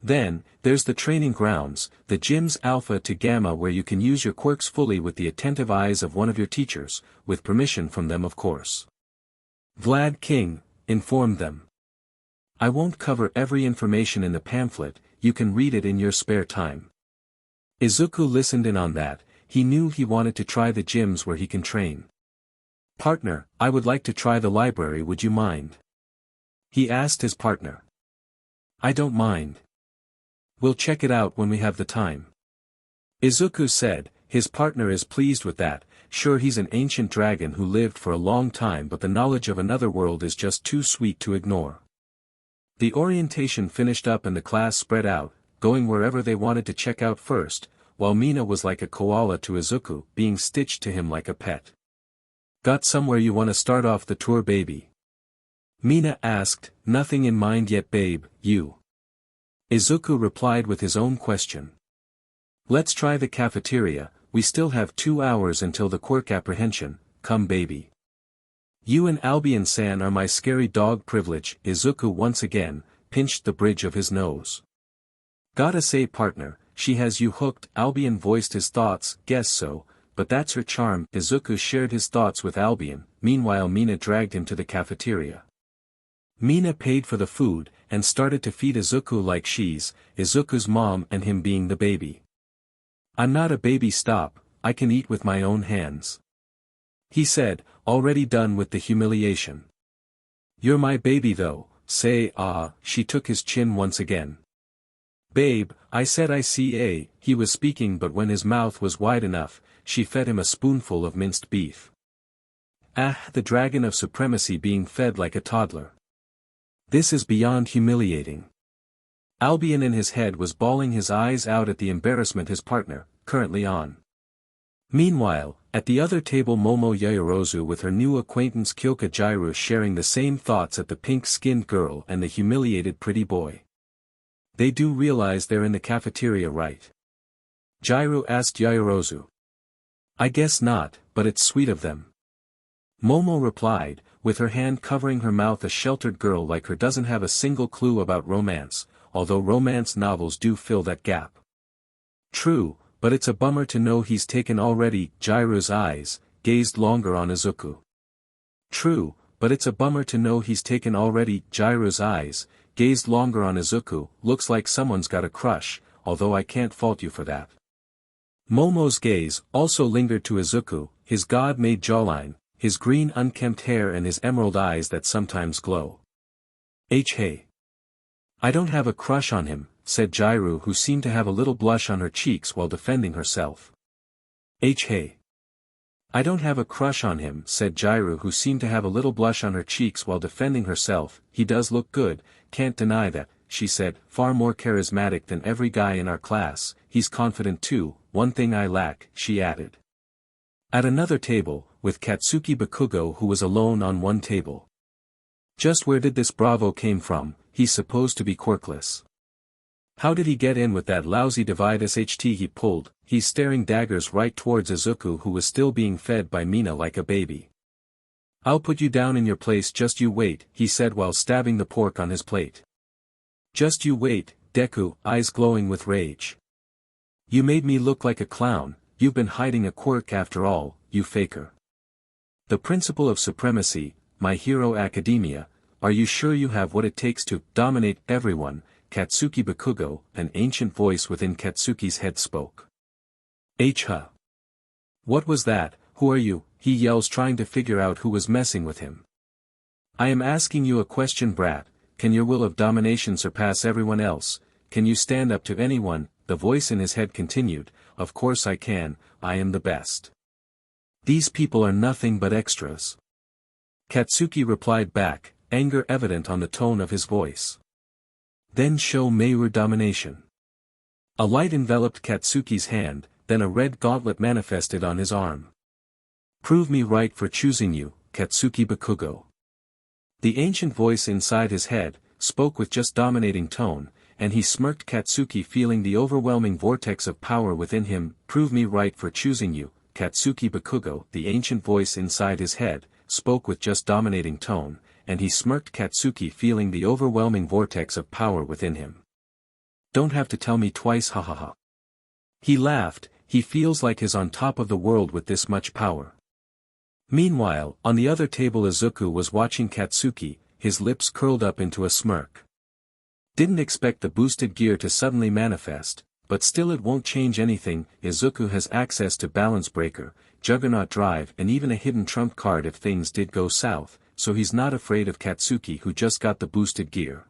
Then, there's the training grounds, the gyms Alpha to Gamma, where you can use your quirks fully with the attentive eyes of one of your teachers, with permission from them of course. Vlad King informed them. I won't cover every information in the pamphlet, you can read it in your spare time. Izuku listened in on that, he knew he wanted to try the gyms where he can train. Partner, I would like to try the library, would you mind? He asked his partner. I don't mind. We'll check it out when we have the time. Izuku said, his partner is pleased with that, sure he's an ancient dragon who lived for a long time, but the knowledge of another world is just too sweet to ignore. The orientation finished up and the class spread out, going wherever they wanted to check out first, while Mina was like a koala to Izuku, being stitched to him like a pet. Got somewhere you want to start off the tour, baby? Mina asked. Nothing in mind yet, babe, you. Izuku replied with his own question. Let's try the cafeteria, we still have 2 hours until the quirk apprehension, come baby. You and Albion-san are my scary dog privilege. Izuku once again pinched the bridge of his nose. Gotta say, partner, she has you hooked. Albion voiced his thoughts. Guess so, but that's her charm. Izuku shared his thoughts with Albion, meanwhile Mina dragged him to the cafeteria. Mina paid for the food, and started to feed Izuku like she's Izuku's mom and him being the baby. I'm not a baby, stop, I can eat with my own hands. He said, already done with the humiliation. You're my baby though, say ah, she took his chin once again. Babe, I said I see a, he was speaking, but when his mouth was wide enough, she fed him a spoonful of minced beef. Ah, the dragon of supremacy being fed like a toddler. This is beyond humiliating. Albion in his head was bawling his eyes out at the embarrassment his partner, currently on. Meanwhile, at the other table Momo Yaoyorozu with her new acquaintance Kyoka Jiru sharing the same thoughts at the pink-skinned girl and the humiliated pretty boy. They do realize they're in the cafeteria, right? Jiru asked Yaoyorozu. I guess not, but it's sweet of them. Momo replied, with her hand covering her mouth. A sheltered girl like her doesn't have a single clue about romance, although romance novels do fill that gap. True, but it's a bummer to know he's taken already. Jiru's eyes gazed longer on Izuku. True, but it's a bummer to know he's taken already. Jiru's eyes gazed longer on Izuku. Looks like someone's got a crush, although I can't fault you for that. Momo's gaze also lingered to Izuku, his god-made jawline, his green unkempt hair and his emerald eyes that sometimes glow. Hey. I don't have a crush on him, said Jiru, who seemed to have a little blush on her cheeks while defending herself. Hey. I don't have a crush on him, said Jiru, who seemed to have a little blush on her cheeks while defending herself. He does look good, can't deny that, she said, far more charismatic than every guy in our class. He's confident too, one thing I lack, she added. At another table, with Katsuki Bakugo, who was alone on one table. Just where did this Bravo came from? He's supposed to be quirkless. How did he get in with that lousy divide SHT he pulled? He's staring daggers right towards Izuku, who was still being fed by Mina like a baby. I'll put you down in your place, just you wait, he said while stabbing the pork on his plate. Just you wait, Deku, eyes glowing with rage. You made me look like a clown, you've been hiding a quirk after all, you faker. The principle of supremacy, My Hero Academia, are you sure you have what it takes to dominate everyone? Katsuki Bakugo, an ancient voice within Katsuki's head spoke. Huh. What was that? Who are you? He yells, trying to figure out who was messing with him. I am asking you a question, brat. Can your will of domination surpass everyone else? Can you stand up to anyone? The voice in his head continued. Of course I can, I am the best. These people are nothing but extras. Katsuki replied back, anger evident on the tone of his voice. Then show me your domination. A light enveloped Katsuki's hand, then a red gauntlet manifested on his arm. Prove me right for choosing you, Katsuki Bakugo. The ancient voice inside his head spoke with just dominating tone, and he smirked. Katsuki, feeling the overwhelming vortex of power within him. Prove me right for choosing you, Katsuki Bakugo. The ancient voice inside his head spoke with just dominating tone, and he smirked Katsuki, feeling the overwhelming vortex of power within him. Don't have to tell me twice, hahaha. He laughed, he feels like he's on top of the world with this much power. Meanwhile, on the other table Izuku was watching Katsuki, his lips curled up into a smirk. Didn't expect the boosted gear to suddenly manifest, but still it won't change anything. Izuku has access to Balance Breaker, Juggernaut Drive and even a hidden trump card if things did go south, so he's not afraid of Katsuki who just got the boosted gear.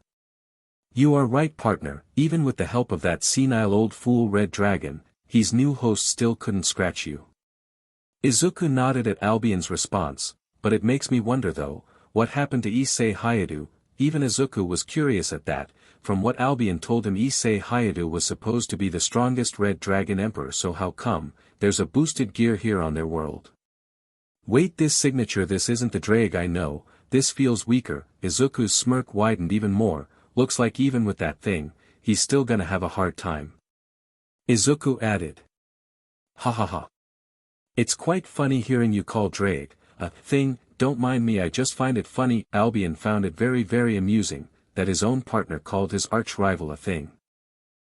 You are right, partner, even with the help of that senile old fool Red Dragon, his new host still couldn't scratch you. Izuku nodded at Albion's response, but it makes me wonder though, what happened to Issei Hayadu? Even Izuku was curious at that. From what Albion told him, Issei Hayadu was supposed to be the strongest Red Dragon Emperor, so how come there's a boosted gear here on their world? Wait, this signature, this isn't the drag I know, this feels weaker. Izuku's smirk widened even more, looks like even with that thing, he's still gonna have a hard time. Izuku added. Ha ha ha. It's quite funny hearing you call drag a thing, don't mind me, I just find it funny. Albion found it very amusing, that his own partner called his arch-rival a thing.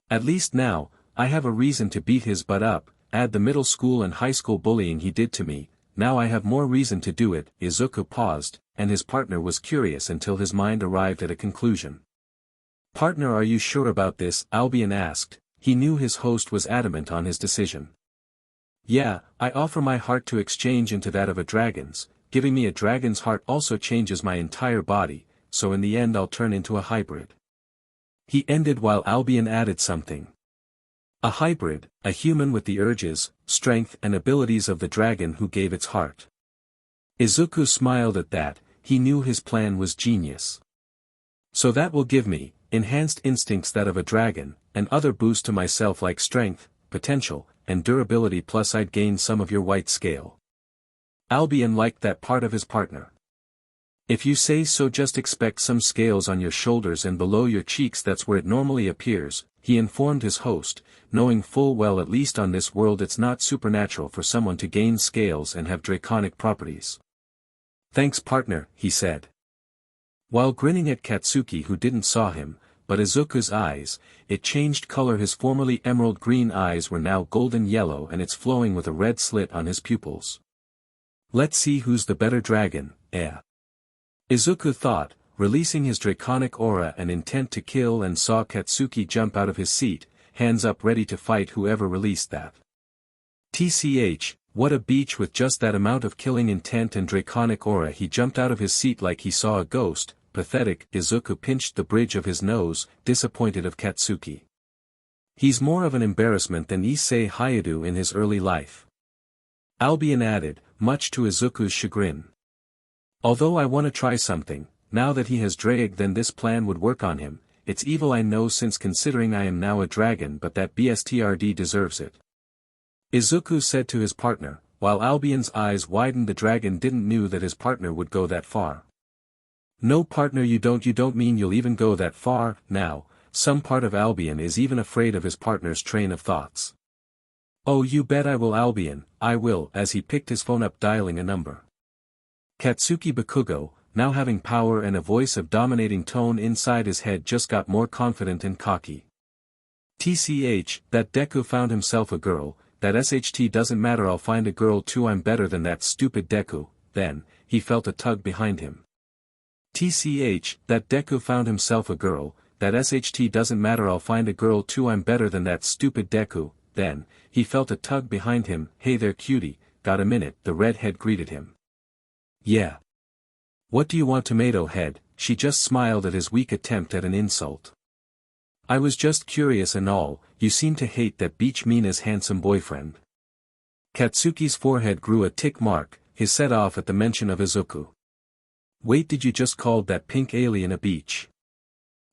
At least now, I have a reason to beat his butt up, add the middle school and high school bullying he did to me, now I have more reason to do it. Izuku paused, and his partner was curious until his mind arrived at a conclusion. Partner, are you sure about this? Albion asked, he knew his host was adamant on his decision. Yeah, I offer my heart to exchange into that of a dragon's, giving me a dragon's heart also changes my entire body, so in the end I'll turn into a hybrid. He ended while Albion added something. A hybrid, a human with the urges, strength and abilities of the dragon who gave its heart. Izuku smiled at that, he knew his plan was genius. So that will give me, enhanced instincts that of a dragon, and other boosts to myself like strength, potential, and durability, plus I'd gain some of your white scale. Albion liked that part of his partner. If you say so, just expect some scales on your shoulders and below your cheeks, that's where it normally appears, he informed his host, knowing full well at least on this world it's not supernatural for someone to gain scales and have draconic properties. Thanks partner, he said. While grinning at Katsuki who didn't saw him, but Izuku's eyes, it changed color. His formerly emerald green eyes were now golden yellow and it's flowing with a red slit on his pupils. Let's see who's the better dragon, Izuku thought, releasing his draconic aura and intent to kill, and saw Katsuki jump out of his seat, hands up ready to fight whoever released that. TCH, what a beach with just that amount of killing intent and draconic aura. He jumped out of his seat like he saw a ghost, pathetic. Izuku pinched the bridge of his nose, disappointed of Katsuki. He's more of an embarrassment than Issei Hayadu in his early life. Albion added, much to Izuku's chagrin. Although I want to try something, now that he has drag, then this plan would work on him. It's evil I know, since considering I am now a dragon, but that BSTRD deserves it. Izuku said to his partner, while Albion's eyes widened. The dragon didn't knew that his partner would go that far. No partner, you don't mean you'll even go that far? Now, some part of Albion is even afraid of his partner's train of thoughts. Oh, you bet I will, Albion, I will, as he picked his phone up dialing a number. Katsuki Bakugo, now having power and a voice of dominating tone inside his head, just got more confident and cocky. TCH, that Deku found himself a girl, that SHT doesn't matter, I'll find a girl too, I'm better than that stupid Deku. Then, he felt a tug behind him. TCH, that Deku found himself a girl, that SHT doesn't matter, I'll find a girl too, I'm better than that stupid Deku. Then, he felt a tug behind him. Hey there cutie, got a minute? The redhead greeted him. Yeah. What do you want, tomato head? She just smiled at his weak attempt at an insult. I was just curious and all. You seem to hate that Beach Mina's handsome boyfriend. Katsuki's forehead grew a tick mark, his set off at the mention of Izuku. Wait, did you just call that pink alien a beach?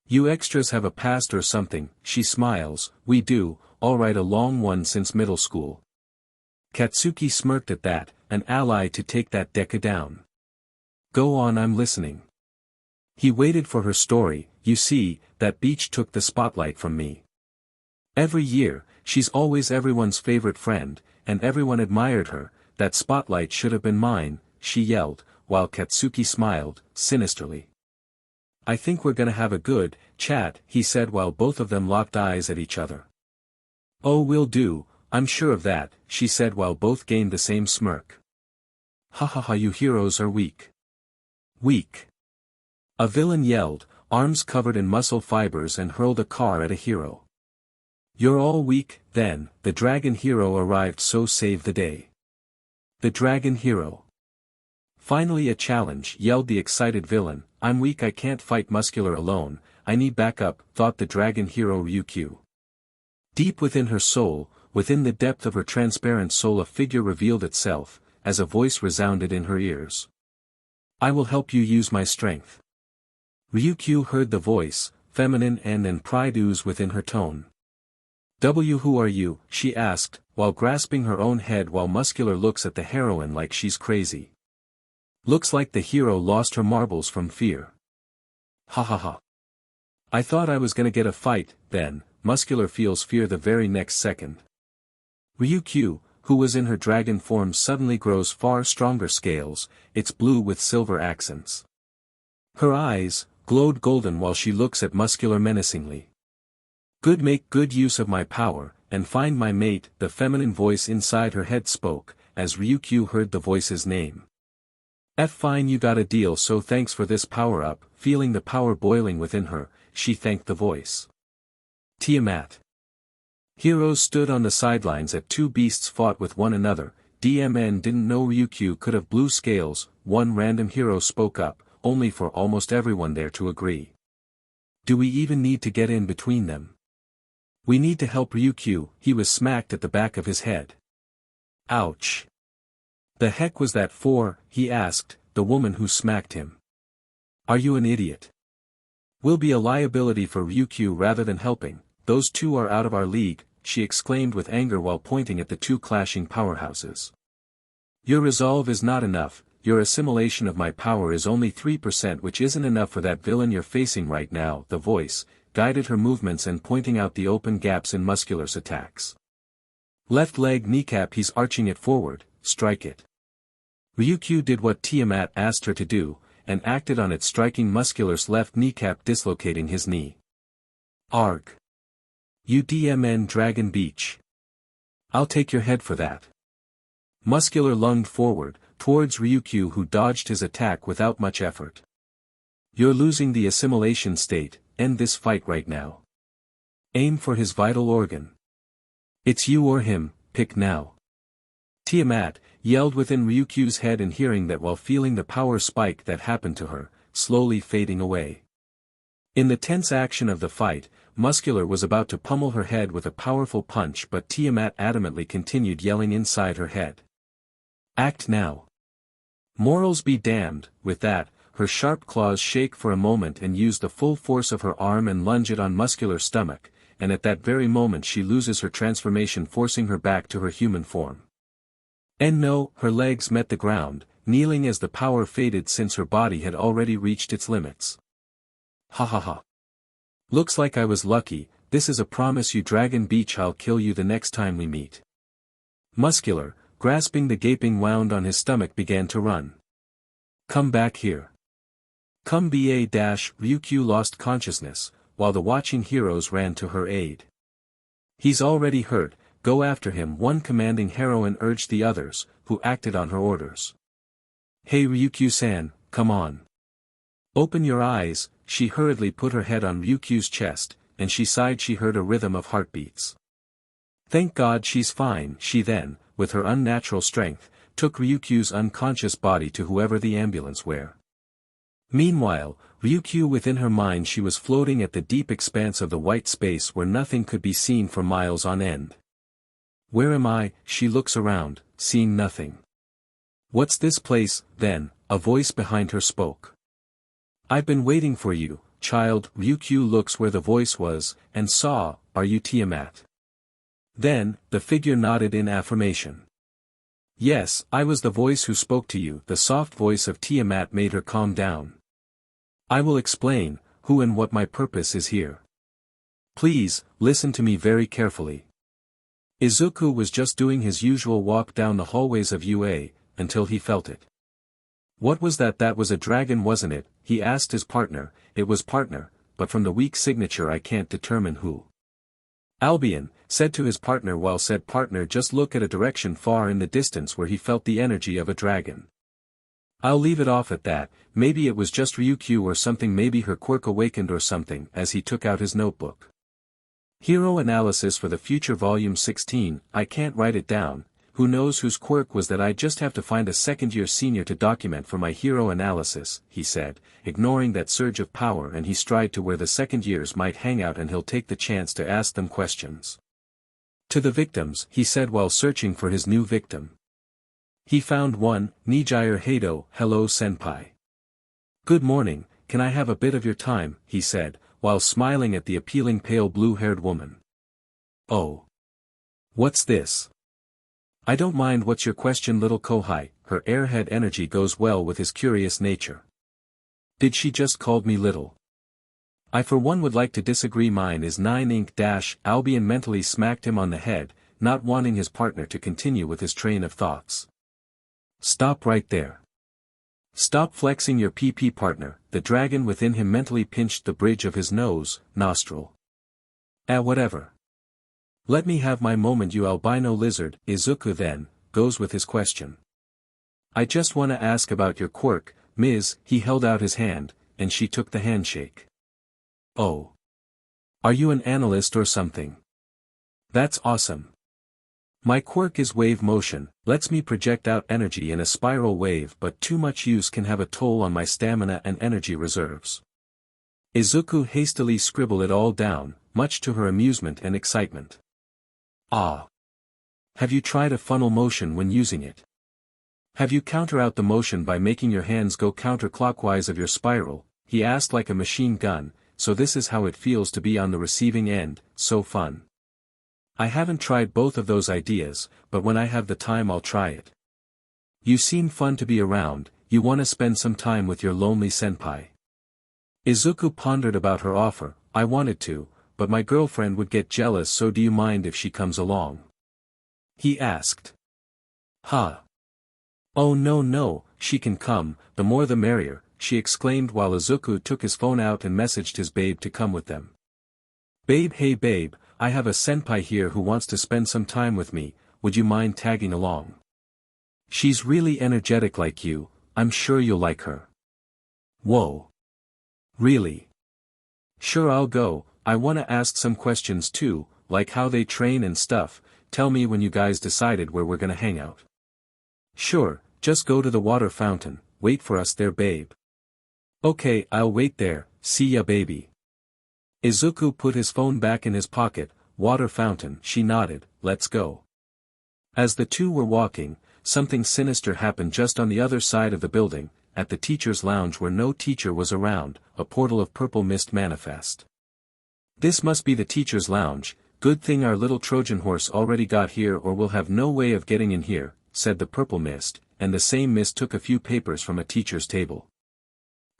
You extras have a past or something? She smiles. We do, alright, a long one since middle school. Katsuki smirked at that, an ally to take that Deku down. Go on, I'm listening. He waited for her story. You see, that beach took the spotlight from me. Every year, she's always everyone's favorite friend, and everyone admired her. That spotlight should have been mine, she yelled, while Katsuki smiled, sinisterly. I think we're gonna have a good chat, he said while both of them locked eyes at each other. Oh, we'll do, I'm sure of that, she said while both gained the same smirk. Ha ha ha, you heroes are weak. Weak. A villain yelled, arms covered in muscle fibers, and hurled a car at a hero. You're all weak, then, the dragon hero arrived, so save the day. The dragon hero. Finally a challenge, yelled the excited villain. I'm weak, I can't fight Muscular alone, I need backup, thought the dragon hero Ryukyu. Deep within her soul, within the depth of her transparent soul, a figure revealed itself, as a voice resounded in her ears. I will help you use my strength. Ryukyu heard the voice, feminine and pride ooze within her tone. Who are you, she asked, while grasping her own head while Muscular looks at the heroine like she's crazy. Looks like the hero lost her marbles from fear. Ha ha ha. I thought I was gonna get a fight, then, Muscular feels fear the very next second. Ryukyu, who was in her dragon form, suddenly grows far stronger. Scales, it's blue with silver accents. Her eyes glowed golden while she looks at Muscular menacingly. Good, make good use of my power, and find my mate, the feminine voice inside her head spoke, as Ryukyu heard the voice's name. Fine, you got a deal, so thanks for this power-up. Feeling the power boiling within her, she thanked the voice. Tiamat. Heroes stood on the sidelines as two beasts fought with one another. DMN didn't know Ryukyu could have blue scales. One random hero spoke up, only for almost everyone there to agree. Do we even need to get in between them? We need to help Ryukyu. He was smacked at the back of his head. Ouch. The heck was that for? He asked, the woman who smacked him. Are you an idiot? We'll be a liability for Ryukyu rather than helping. Those two are out of our league, she exclaimed with anger while pointing at the two clashing powerhouses. Your resolve is not enough, your assimilation of my power is only 3%, which isn't enough for that villain you're facing right now. The voice guided her movements and pointing out the open gaps in Muscular's attacks. Left leg kneecap, he's arching it forward, strike it. Ryukyu did what Tiamat asked her to do, and acted on it, striking Muscular's left kneecap, dislocating his knee. Arg. UDMN Dragon Beach. I'll take your head for that. Muscular lunged forward, towards Ryukyu, who dodged his attack without much effort. You're losing the assimilation state, end this fight right now. Aim for his vital organ. It's you or him, pick now. Tiamat yelled within Ryukyu's head, and hearing that while feeling the power spike that happened to her, slowly fading away. In the tense action of the fight, Muscular was about to pummel her head with a powerful punch, but Tiamat adamantly continued yelling inside her head. Act now. Morals be damned. With that, her sharp claws shake for a moment and use the full force of her arm and lunge it on Muscular's stomach, and at that very moment she loses her transformation, forcing her back to her human form. And no, her legs met the ground, kneeling as the power faded since her body had already reached its limits. Ha ha ha. Looks like I was lucky. This is a promise, you Dragon Beach, I'll kill you the next time we meet. Muscular, grasping the gaping wound on his stomach, began to run. Come back here. Come Ryukyu lost consciousness, while the watching heroes ran to her aid. He's already hurt, go after him, one commanding heroine urged the others, who acted on her orders. Hey Ryukyu-san, come on. Open your eyes. She hurriedly put her head on Ryukyu's chest, and she sighed. She heard a rhythm of heartbeats. Thank God she's fine. She then, with her unnatural strength, took Ryukyu's unconscious body to whoever the ambulance were. Meanwhile, Ryukyu, within her mind, she was floating at the deep expanse of the white space where nothing could be seen for miles on end. Where am I? She looks around, seeing nothing. What's this place, then? A voice behind her spoke. I've been waiting for you, child. Ryukyu looks where the voice was, and saw, are you Tiamat? Then, the figure nodded in affirmation. Yes, I was the voice who spoke to you. The soft voice of Tiamat made her calm down. I will explain, who and what my purpose is here. Please, listen to me very carefully. Izuku was just doing his usual walk down the hallways of UA, until he felt it. What was that? That was a dragon, wasn't it? He asked his partner. It was partner, but from the weak signature I can't determine who. Albion said to his partner, while said partner just look at a direction far in the distance where he felt the energy of a dragon. I'll leave it off at that. Maybe it was just Ryukyu or something, maybe her quirk awakened or something, as he took out his notebook. Hero analysis for the future volume 16, I can't write it down. Who knows whose quirk was that? I just have to find a second-year senior to document for my hero analysis, he said, ignoring that surge of power, and he stride to where the second years might hang out and he'll take the chance to ask them questions. To the victims, he said while searching for his new victim. He found one, Nijire Hado. Hello senpai. Good morning, can I have a bit of your time, he said, while smiling at the appealing pale blue-haired woman. Oh. What's this? I don't mind. What's your question, little Kohai? Her airhead energy goes well with his curious nature. Did she just call me little? I for one would like to disagree. Mine is 9 ink dash. Albion mentally smacked him on the head, not wanting his partner to continue with his train of thoughts. Stop right there. Stop flexing your PP, partner. The dragon within him mentally pinched the bridge of his nose, nostril. Whatever. Let me have my moment, you albino lizard. Izuku then goes with his question. I just want to ask about your quirk, Ms. He held out his hand, and she took the handshake. Oh. Are you an analyst or something? That's awesome. My quirk is wave motion, lets me project out energy in a spiral wave, but too much use can have a toll on my stamina and energy reserves. Izuku hastily scribbled it all down, much to her amusement and excitement. Ah. Have you tried a funnel motion when using it? Have you counter out the motion by making your hands go counterclockwise of your spiral? He asked like a machine gun. So this is how it feels to be on the receiving end. So fun. I haven't tried both of those ideas, but when I have the time I'll try it. You seem fun to be around. You want to spend some time with your lonely senpai. Izuku pondered about her offer. I wanted to, but my girlfriend would get jealous, so do you mind if she comes along? He asked. Huh. Oh no, she can come, the more the merrier, she exclaimed while Izuku took his phone out and messaged his babe to come with them. Babe, hey babe, I have a senpai here who wants to spend some time with me, would you mind tagging along? She's really energetic like you, I'm sure you'll like her. Whoa. Really? Sure, I'll go. I wanna ask some questions too, like how they train and stuff. Tell me when you guys decided where we're gonna hang out. Sure, just go to the water fountain, wait for us there babe. Okay, I'll wait there, see ya baby. Izuku put his phone back in his pocket. Water fountain, she nodded, let's go. As the two were walking, something sinister happened just on the other side of the building. At the teacher's lounge where no teacher was around, a portal of purple mist manifest. This must be the teacher's lounge. Good thing our little Trojan horse already got here or we'll have no way of getting in here, said the purple mist, and the same mist took a few papers from a teacher's table.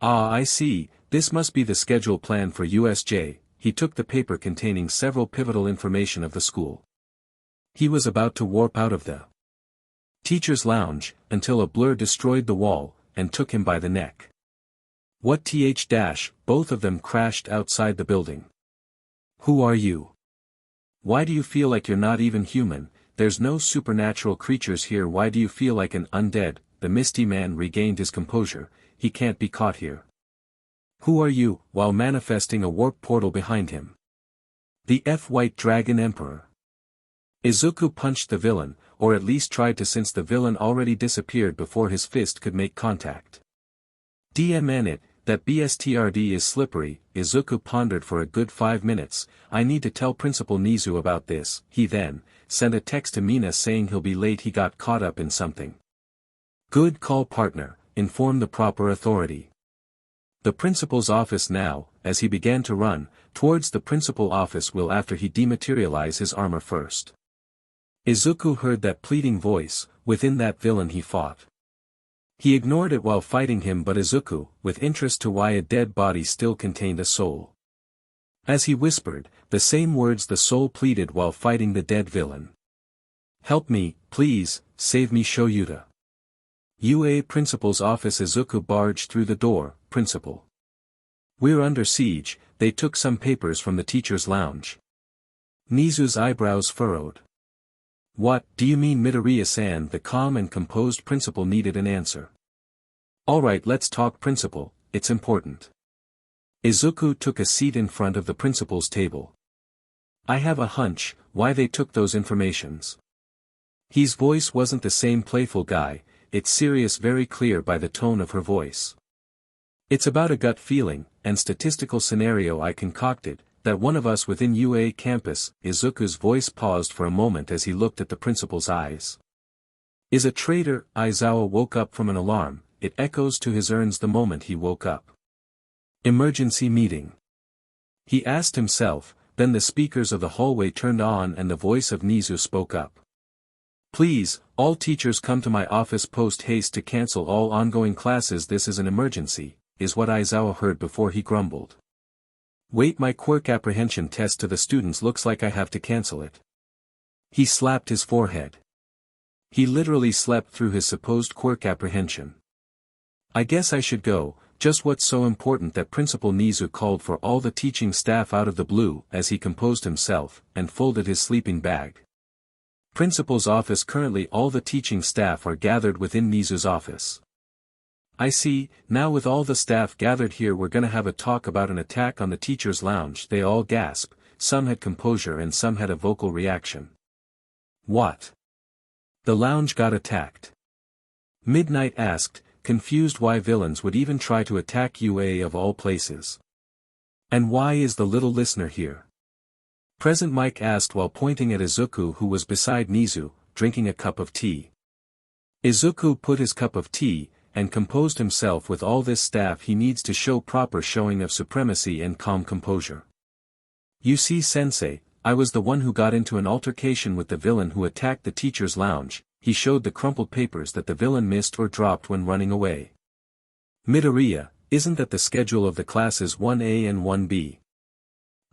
Ah, I see, this must be the schedule plan for USJ. He took the paper containing several pivotal information of the school. He was about to warp out of the teacher's lounge, until a blur destroyed the wall, and took him by the neck. What th? Both of them crashed outside the building. Who are you? Why do you feel like you're not even human? There's no supernatural creatures here. Why do you feel like an undead? The misty man regained his composure. He can't be caught here. Who are you? While manifesting a warp portal behind him. The White Dragon Emperor. Izuku punched the villain, or at least tried to, since the villain already disappeared before his fist could make contact. DMN it, that BSTRD is slippery. Izuku pondered for a good 5 minutes. I need to tell Principal Nizu about this. He then sent a text to Mina saying he'll be late. He got caught up in something. Good call, partner. Inform the proper authority. The principal's office now. As he began to run towards the principal office, will after he dematerialize his armor first. Izuku heard that pleading voice. Within that villain he fought. He ignored it while fighting him, but Izuku, with interest to why a dead body still contained a soul. As he whispered, the same words the soul pleaded while fighting the dead villain. Help me, please, save me Shoyuta. UA Principal's office. Izuku barged through the door. Principal. We're under siege. They took some papers from the teacher's lounge. Nizu's eyebrows furrowed. What do you mean, Midoriya-san? The calm and composed principal needed an answer. Alright, let's talk, principal, it's important. Izuku took a seat in front of the principal's table. I have a hunch why they took those informations. His voice wasn't the same playful guy, it's serious, very clear by the tone of her voice. It's about a gut feeling and statistical scenario I concocted, that one of us within UA campus. Izuku's voice paused for a moment as he looked at the principal's eyes. Is a traitor. Aizawa woke up from an alarm, it echoes to his ears the moment he woke up. Emergency meeting. He asked himself, then the speakers of the hallway turned on and the voice of Nizu spoke up. Please, all teachers come to my office post haste to cancel all ongoing classes. This is an emergency, is what Aizawa heard before he grumbled. Wait, my quirk apprehension test to the students looks like I have to cancel it. He slapped his forehead. He literally slept through his supposed quirk apprehension. I guess I should go. Just what's so important that Principal Nizu called for all the teaching staff out of the blue as he composed himself and folded his sleeping bag. Principal's office. Currently all the teaching staff are gathered within Nizu's office. I see, now with all the staff gathered here we're gonna have a talk about an attack on the teacher's lounge. They all gasped, some had composure and some had a vocal reaction. What? The lounge got attacked? Midnight asked, confused why villains would even try to attack UA of all places. And why is the little listener here? Present Mike asked while pointing at Izuku, who was beside Nizu, drinking a cup of tea. Izuku put his cup of tea, and composed himself. With all this staff he needs to show proper showing of supremacy and calm composure. You see, sensei, I was the one who got into an altercation with the villain who attacked the teacher's lounge. He showed the crumpled papers that the villain missed or dropped when running away. Midoriya, isn't that the schedule of the classes 1A and 1B?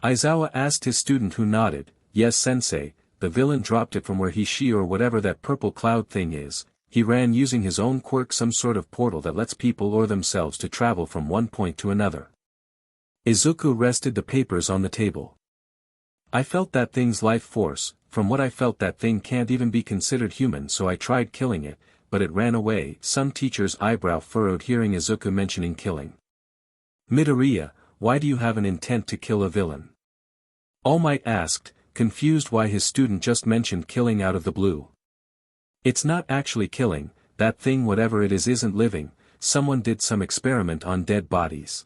Aizawa asked his student, who nodded. Yes, sensei, the villain dropped it from where she or whatever that purple cloud thing is. He ran using his own quirk, some sort of portal that lets people or themselves to travel from one point to another. Izuku rested the papers on the table. I felt that thing's life force. From what I felt, that thing can't even be considered human, so I tried killing it, but it ran away. Some teacher's eyebrow furrowed hearing Izuku mentioning killing. Midoriya, why do you have an intent to kill a villain? All Might asked, confused why his student just mentioned killing out of the blue. It's not actually killing, that thing whatever it is isn't living, someone did some experiment on dead bodies.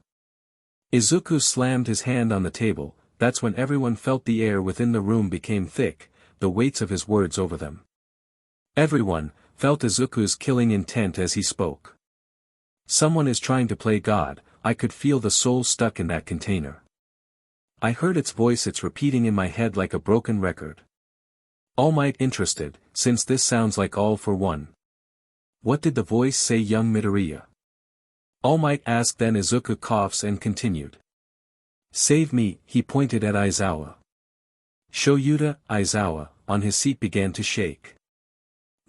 Izuku slammed his hand on the table. That's when everyone felt the air within the room became thick, the weights of his words over them. Everyone felt Izuku's killing intent as he spoke. Someone is trying to play God. I could feel the soul stuck in that container. I heard its voice, it's repeating in my head like a broken record. All Might interested, since this sounds like All for One. What did the voice say, young Midoriya? All Might asked. Then Izuku coughs and continued. Save me, he pointed at Aizawa. Shoyuta. Aizawa, on his seat, began to shake.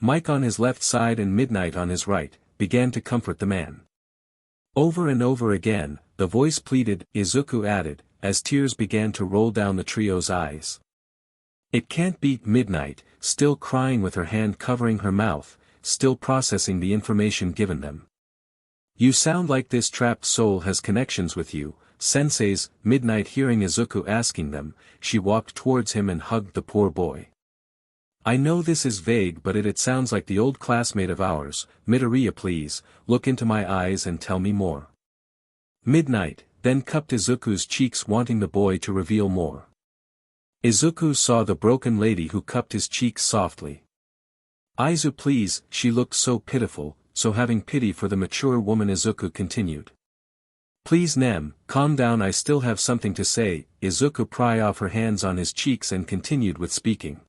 Mike on his left side and Midnight on his right, began to comfort the man. Over and over again, the voice pleaded. Izuku added, as tears began to roll down the trio's eyes. It can't be. Midnight, still crying with her hand covering her mouth, still processing the information given them. You sound like this trapped soul has connections with you, senseis. Midnight hearing Izuku asking them, she walked towards him and hugged the poor boy. I know this is vague, but it sounds like the old classmate of ours. Midoriya, please, look into my eyes and tell me more. Midnight then cupped Izuku's cheeks, wanting the boy to reveal more. Izuku saw the broken lady who cupped his cheeks softly. Aizu, please, she looked so pitiful, so having pity for the mature woman Izuku continued. Please Nem, calm down, I still have something to say. Izuku pried off her hands on his cheeks and continued with speaking.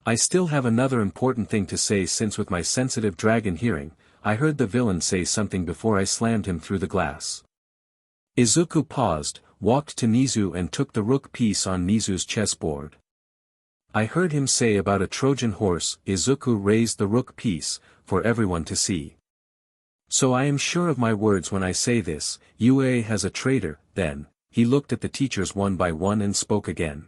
I still have another important thing to say, since with my sensitive dragon hearing, I heard the villain say something before I slammed him through the glass. Izuku paused, walked to Nizu and took the rook piece on Nizu's chessboard. I heard him say about a Trojan horse. Izuku raised the rook piece, for everyone to see. So I am sure of my words when I say this, UA has a traitor. Then, he looked at the teachers one by one and spoke again.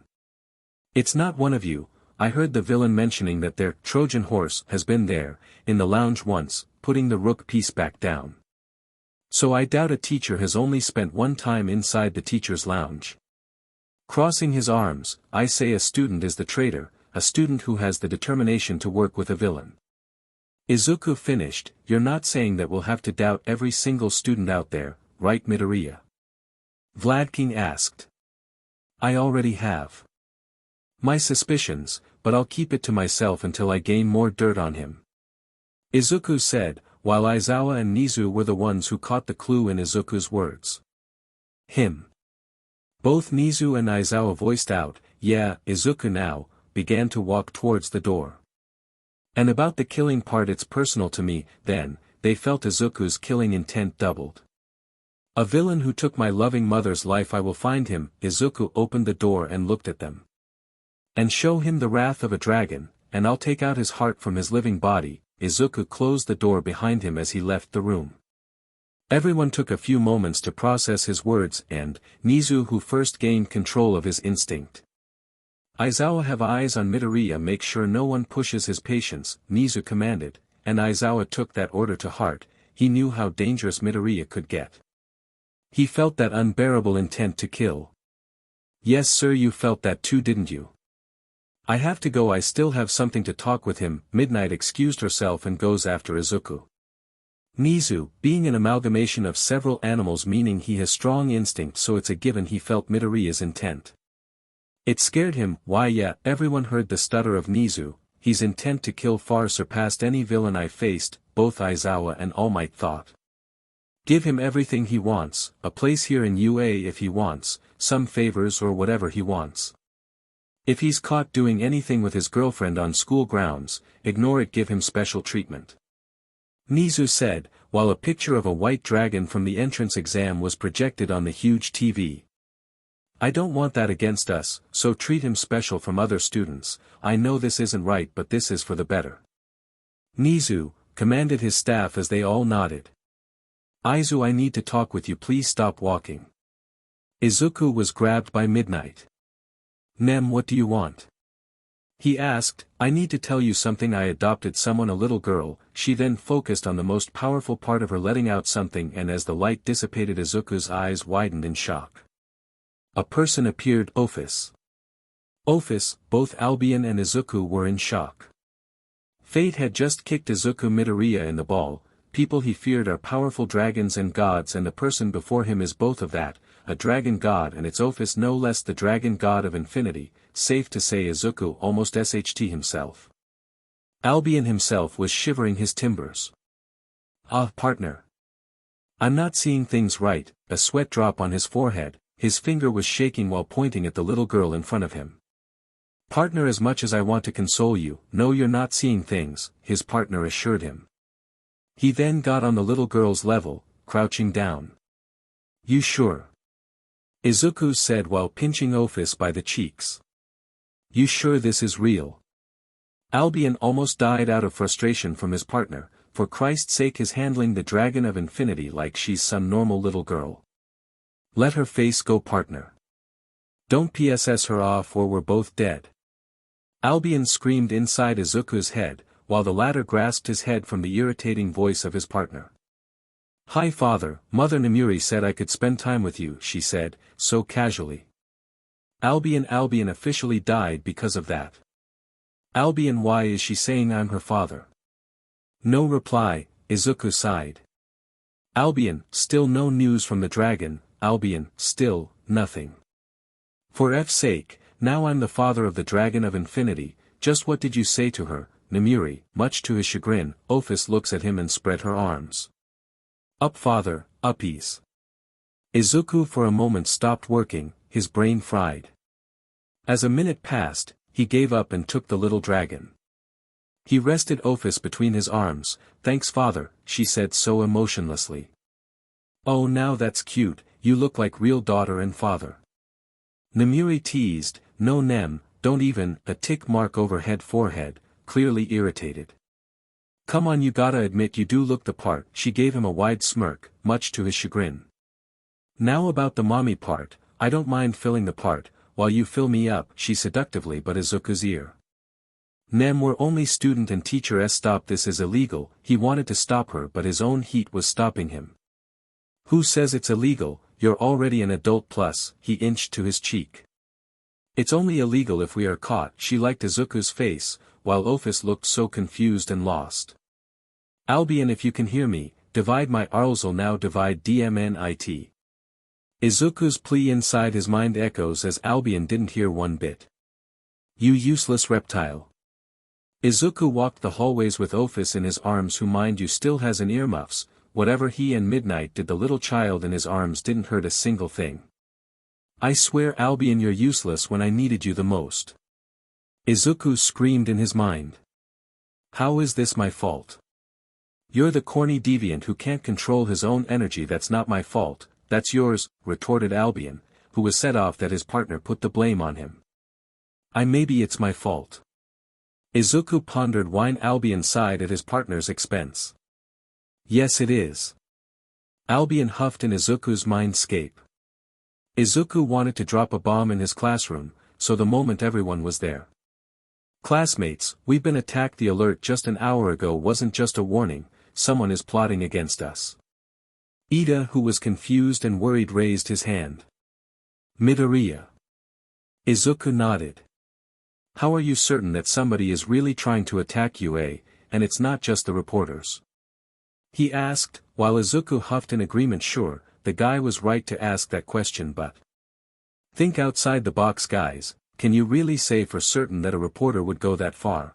It's not one of you. I heard the villain mentioning that their Trojan horse has been there, in the lounge once, putting the rook piece back down. So I doubt a teacher has only spent one time inside the teacher's lounge. Crossing his arms, I say a student is the traitor, a student who has the determination to work with a villain. Izuku finished. You're not saying that we'll have to doubt every single student out there, right Midoriya? Vladking asked. I already have my suspicions, but I'll keep it to myself until I gain more dirt on him. Izuku said, while Aizawa and Nizu were the ones who caught the clue in Izuku's words. Him. Both Nizu and Aizawa voiced out, yeah. Izuku now began to walk towards the door. And about the killing part, it's personal to me. Then, they felt Izuku's killing intent doubled. A villain who took my loving mother's life, I will find him. Izuku opened the door and looked at them. And show him the wrath of a dragon, and I'll take out his heart from his living body. Izuku closed the door behind him as he left the room. Everyone took a few moments to process his words, and Nizu who first gained control of his instinct. Aizawa, have eyes on Midoriya, make sure no one pushes his patience, Nizu commanded, and Aizawa took that order to heart. He knew how dangerous Midoriya could get. He felt that unbearable intent to kill. Yes sir, you felt that too, didn't you? I have to go, I still have something to talk with him. Midnight excused herself and goes after Izuku. Nizu, being an amalgamation of several animals, meaning he has strong instinct, so it's a given he felt Midoriya's intent. It scared him. Why yeah, everyone heard the stutter of Nizu. His intent to kill far surpassed any villain I faced, both Aizawa and All Might thought. Give him everything he wants, a place here in UA if he wants, some favors or whatever he wants. If he's caught doing anything with his girlfriend on school grounds, ignore it, give him special treatment. Nizu said, while a picture of a white dragon from the entrance exam was projected on the huge TV. I don't want that against us, so treat him special from other students. I know this isn't right, but this is for the better. Nizu commanded his staff as they all nodded. Aizu, I need to talk with you, please stop walking. Izuku was grabbed by Midnight. Nem, what do you want? He asked. I need to tell you something. I adopted someone, a little girl. She then focused on the most powerful part of her, letting out something, and as the light dissipated, Izuku's eyes widened in shock. A person appeared. Ophis. Both Albion and Izuku were in shock. Fate had just kicked Izuku Midoriya in the ball. People he feared are powerful dragons and gods, and the person before him is both of that, a dragon god, and it's Ophis, no less, the dragon god of infinity. Safe to say Izuku almost SHT himself. Albion himself was shivering his timbers. Ah, partner. I'm not seeing things right. A sweat drop on his forehead, his finger was shaking while pointing at the little girl in front of him. Partner, as much as I want to console you, no, you're not seeing things, his partner assured him. He then got on the little girl's level, crouching down. You sure? Izuku said while pinching Ophis by the cheeks. You sure this is real? Albion almost died out of frustration from his partner. For Christ's sake, is handling the dragon of infinity like she's some normal little girl. Let her face go, partner. Don't PSS her off or we're both dead. Albion screamed inside Izuku's head, while the latter grasped his head from the irritating voice of his partner. Hi father, Mother Namuri said I could spend time with you, she said, so casually. Albion officially died because of that. Albion, why is she saying I'm her father? No reply. Izuku sighed. Albion, still no news from the dragon. Albion, still, nothing. For F's sake, now I'm the father of the dragon of infinity. Just what did you say to her, Namuri? Much to his chagrin, Ophis looks at him and spread her arms. Up father, uppies. Izuku for a moment stopped working, his brain fried. As a minute passed, he gave up and took the little dragon. He rested Ophis between his arms. Thanks father, she said so emotionlessly. Oh, now that's cute, you look like real daughter and father. Namuri teased. No Nem, don't even. A tick mark over forehead, clearly irritated. Come on, you gotta admit you do look the part. She gave him a wide smirk, much to his chagrin. Now about the mommy part, I don't mind filling the part, while you fill me up, she seductively but Izuku's ear. Nem, we're only student and teacher stop, this is illegal. He wanted to stop her but his own heat was stopping him. Who says it's illegal? You're already an adult plus, he inched to his cheek. It's only illegal if we are caught. She liked Izuku's face, while Ophis looked so confused and lost. Albion, if you can hear me, divide my arsel now, divide DMNIT. Izuku's plea inside his mind echoes as Albion didn't hear one bit. You useless reptile. Izuku walked the hallways with Ophis in his arms, who mind you still has an earmuffs. Whatever he and Midnight did, the little child in his arms didn't hurt a single thing. I swear, Albion, you're useless when I needed you the most. Izuku screamed in his mind. How is this my fault? You're the corny deviant who can't control his own energy. That's not my fault, that's yours, retorted Albion, who was set off that his partner put the blame on him. Maybe it's my fault. Izuku pondered, while Albion sighed at his partner's expense. Yes, it is. Albion huffed in Izuku's mindscape. Izuku wanted to drop a bomb in his classroom, so the moment everyone was there. Classmates, we've been attacked. The alert just an hour ago wasn't just a warning, someone is plotting against us. Ida, who was confused and worried, raised his hand. Midoriya. Izuku nodded. How are you certain that somebody is really trying to attack you, and it's not just the reporters? He asked, while Izuku huffed in agreement. Sure, the guy was right to ask that question, but think outside the box, guys. Can you really say for certain that a reporter would go that far?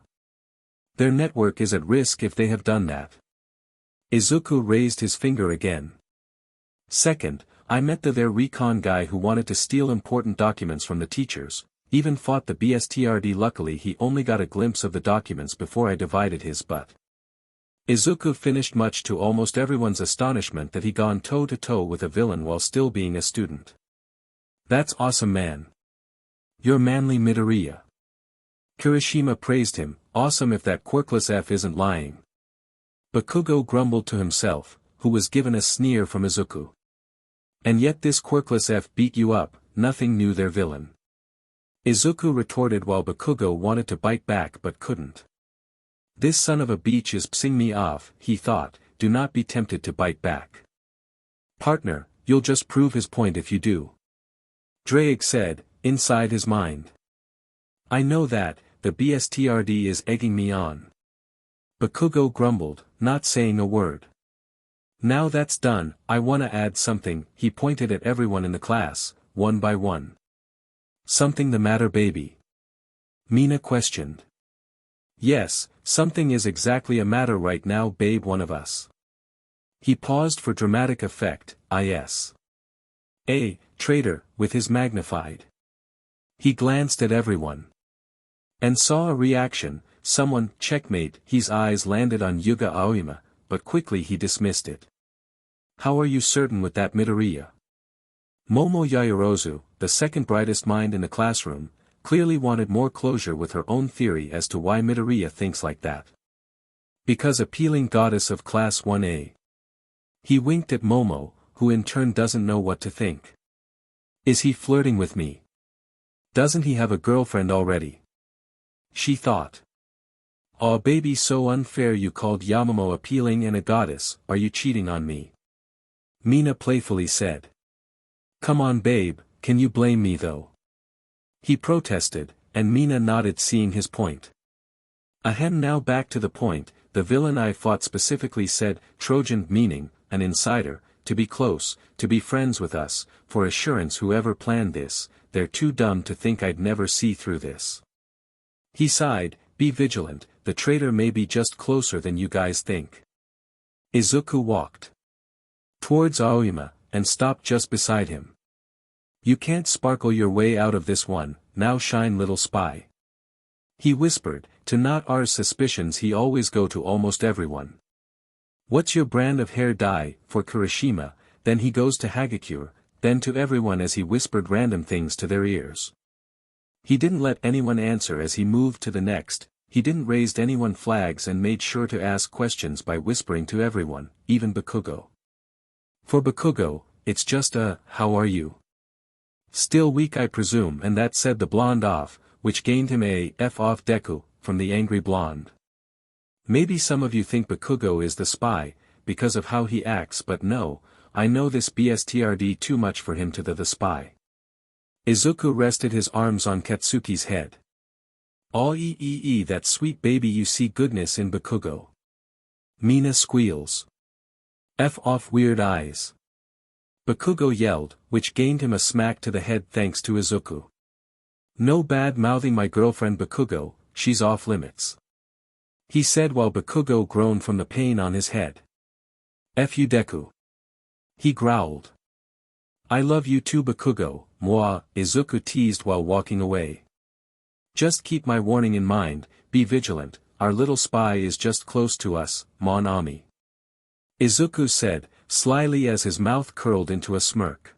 Their network is at risk if they have done that. Izuku raised his finger again. Second, I met their recon guy who wanted to steal important documents from the teachers, even fought the BSTRD. Luckily he only got a glimpse of the documents before I divided his butt. Izuku finished, much to almost everyone's astonishment that he gone toe-to-toe with a villain while still being a student. That's awesome, man. You're manly, Midoriya. Kirishima praised him. Awesome if that quirkless F isn't lying. Bakugo grumbled to himself, who was given a sneer from Izuku. And yet this quirkless F beat you up, nothing new there, villain. Izuku retorted while Bakugo wanted to bite back but couldn't. This son of a bitch is pissing me off, he thought. Do not be tempted to bite back. Partner, you'll just prove his point if you do. Drake said, inside his mind. I know that, the BSTRD is egging me on. Bakugo grumbled, not saying a word. Now that's done, I wanna add something. He pointed at everyone in the class, one by one. Something the matter, baby? Mina questioned. Yes, something is exactly a matter right now, babe, one of us. He paused for dramatic effect. Yes. A traitor, with his magnified. He glanced at everyone. And saw a reaction. Someone, checkmate. His eyes landed on Yuga Aoyama, but quickly he dismissed it. How are you certain with that, Midoriya? Momo Yaoyorozu, the second brightest mind in the classroom, clearly wanted more closure with her own theory as to why Midoriya thinks like that. Because appealing goddess of class 1A. He winked at Momo, who in turn doesn't know what to think. Is he flirting with me? Doesn't he have a girlfriend already? She thought. Aw, baby, so unfair. You called Yamamoe appealing and a goddess. Are you cheating on me? Mina playfully said. Come on, babe, can you blame me though? He protested, and Mina nodded, seeing his point. Ahem, now back to the point. The villain I fought specifically said, Trojan, meaning, an insider, to be close, to be friends with us. For assurance, whoever planned this, they're too dumb to think I'd never see through this. He sighed, be vigilant, the traitor may be just closer than you guys think. Izuku walked towards Aoyama, and stopped just beside him. You can't sparkle your way out of this one, now shine, little spy. He whispered, to not our suspicions he always go to almost everyone. What's your brand of hair dye? For Kirishima, then he goes to Hagakure, then to everyone as he whispered random things to their ears. He didn't let anyone answer as he moved to the next. he didn't raise anyone flags and made sure to ask questions by whispering to everyone, even Bakugo. For Bakugo, it's just a, how are you? Still weak I presume, and that said the blonde off, which gained him a F off Deku, from the angry blonde. Maybe some of you think Bakugo is the spy, because of how he acts, but no, I know this BSTRD too much for him to the spy. Izuku rested his arms on Katsuki's head. Aw that sweet baby, you see goodness in Bakugo. Mina squeals. F off weird eyes. Bakugo yelled, which gained him a smack to the head thanks to Izuku. No bad mouthing my girlfriend Bakugo, she's off limits. He said while Bakugo groaned from the pain on his head. F you Deku. He growled. I love you too Bakugo, moi, Izuku teased while walking away. Just keep my warning in mind, be vigilant, our little spy is just close to us, mon ami. Izuku said, slyly as his mouth curled into a smirk.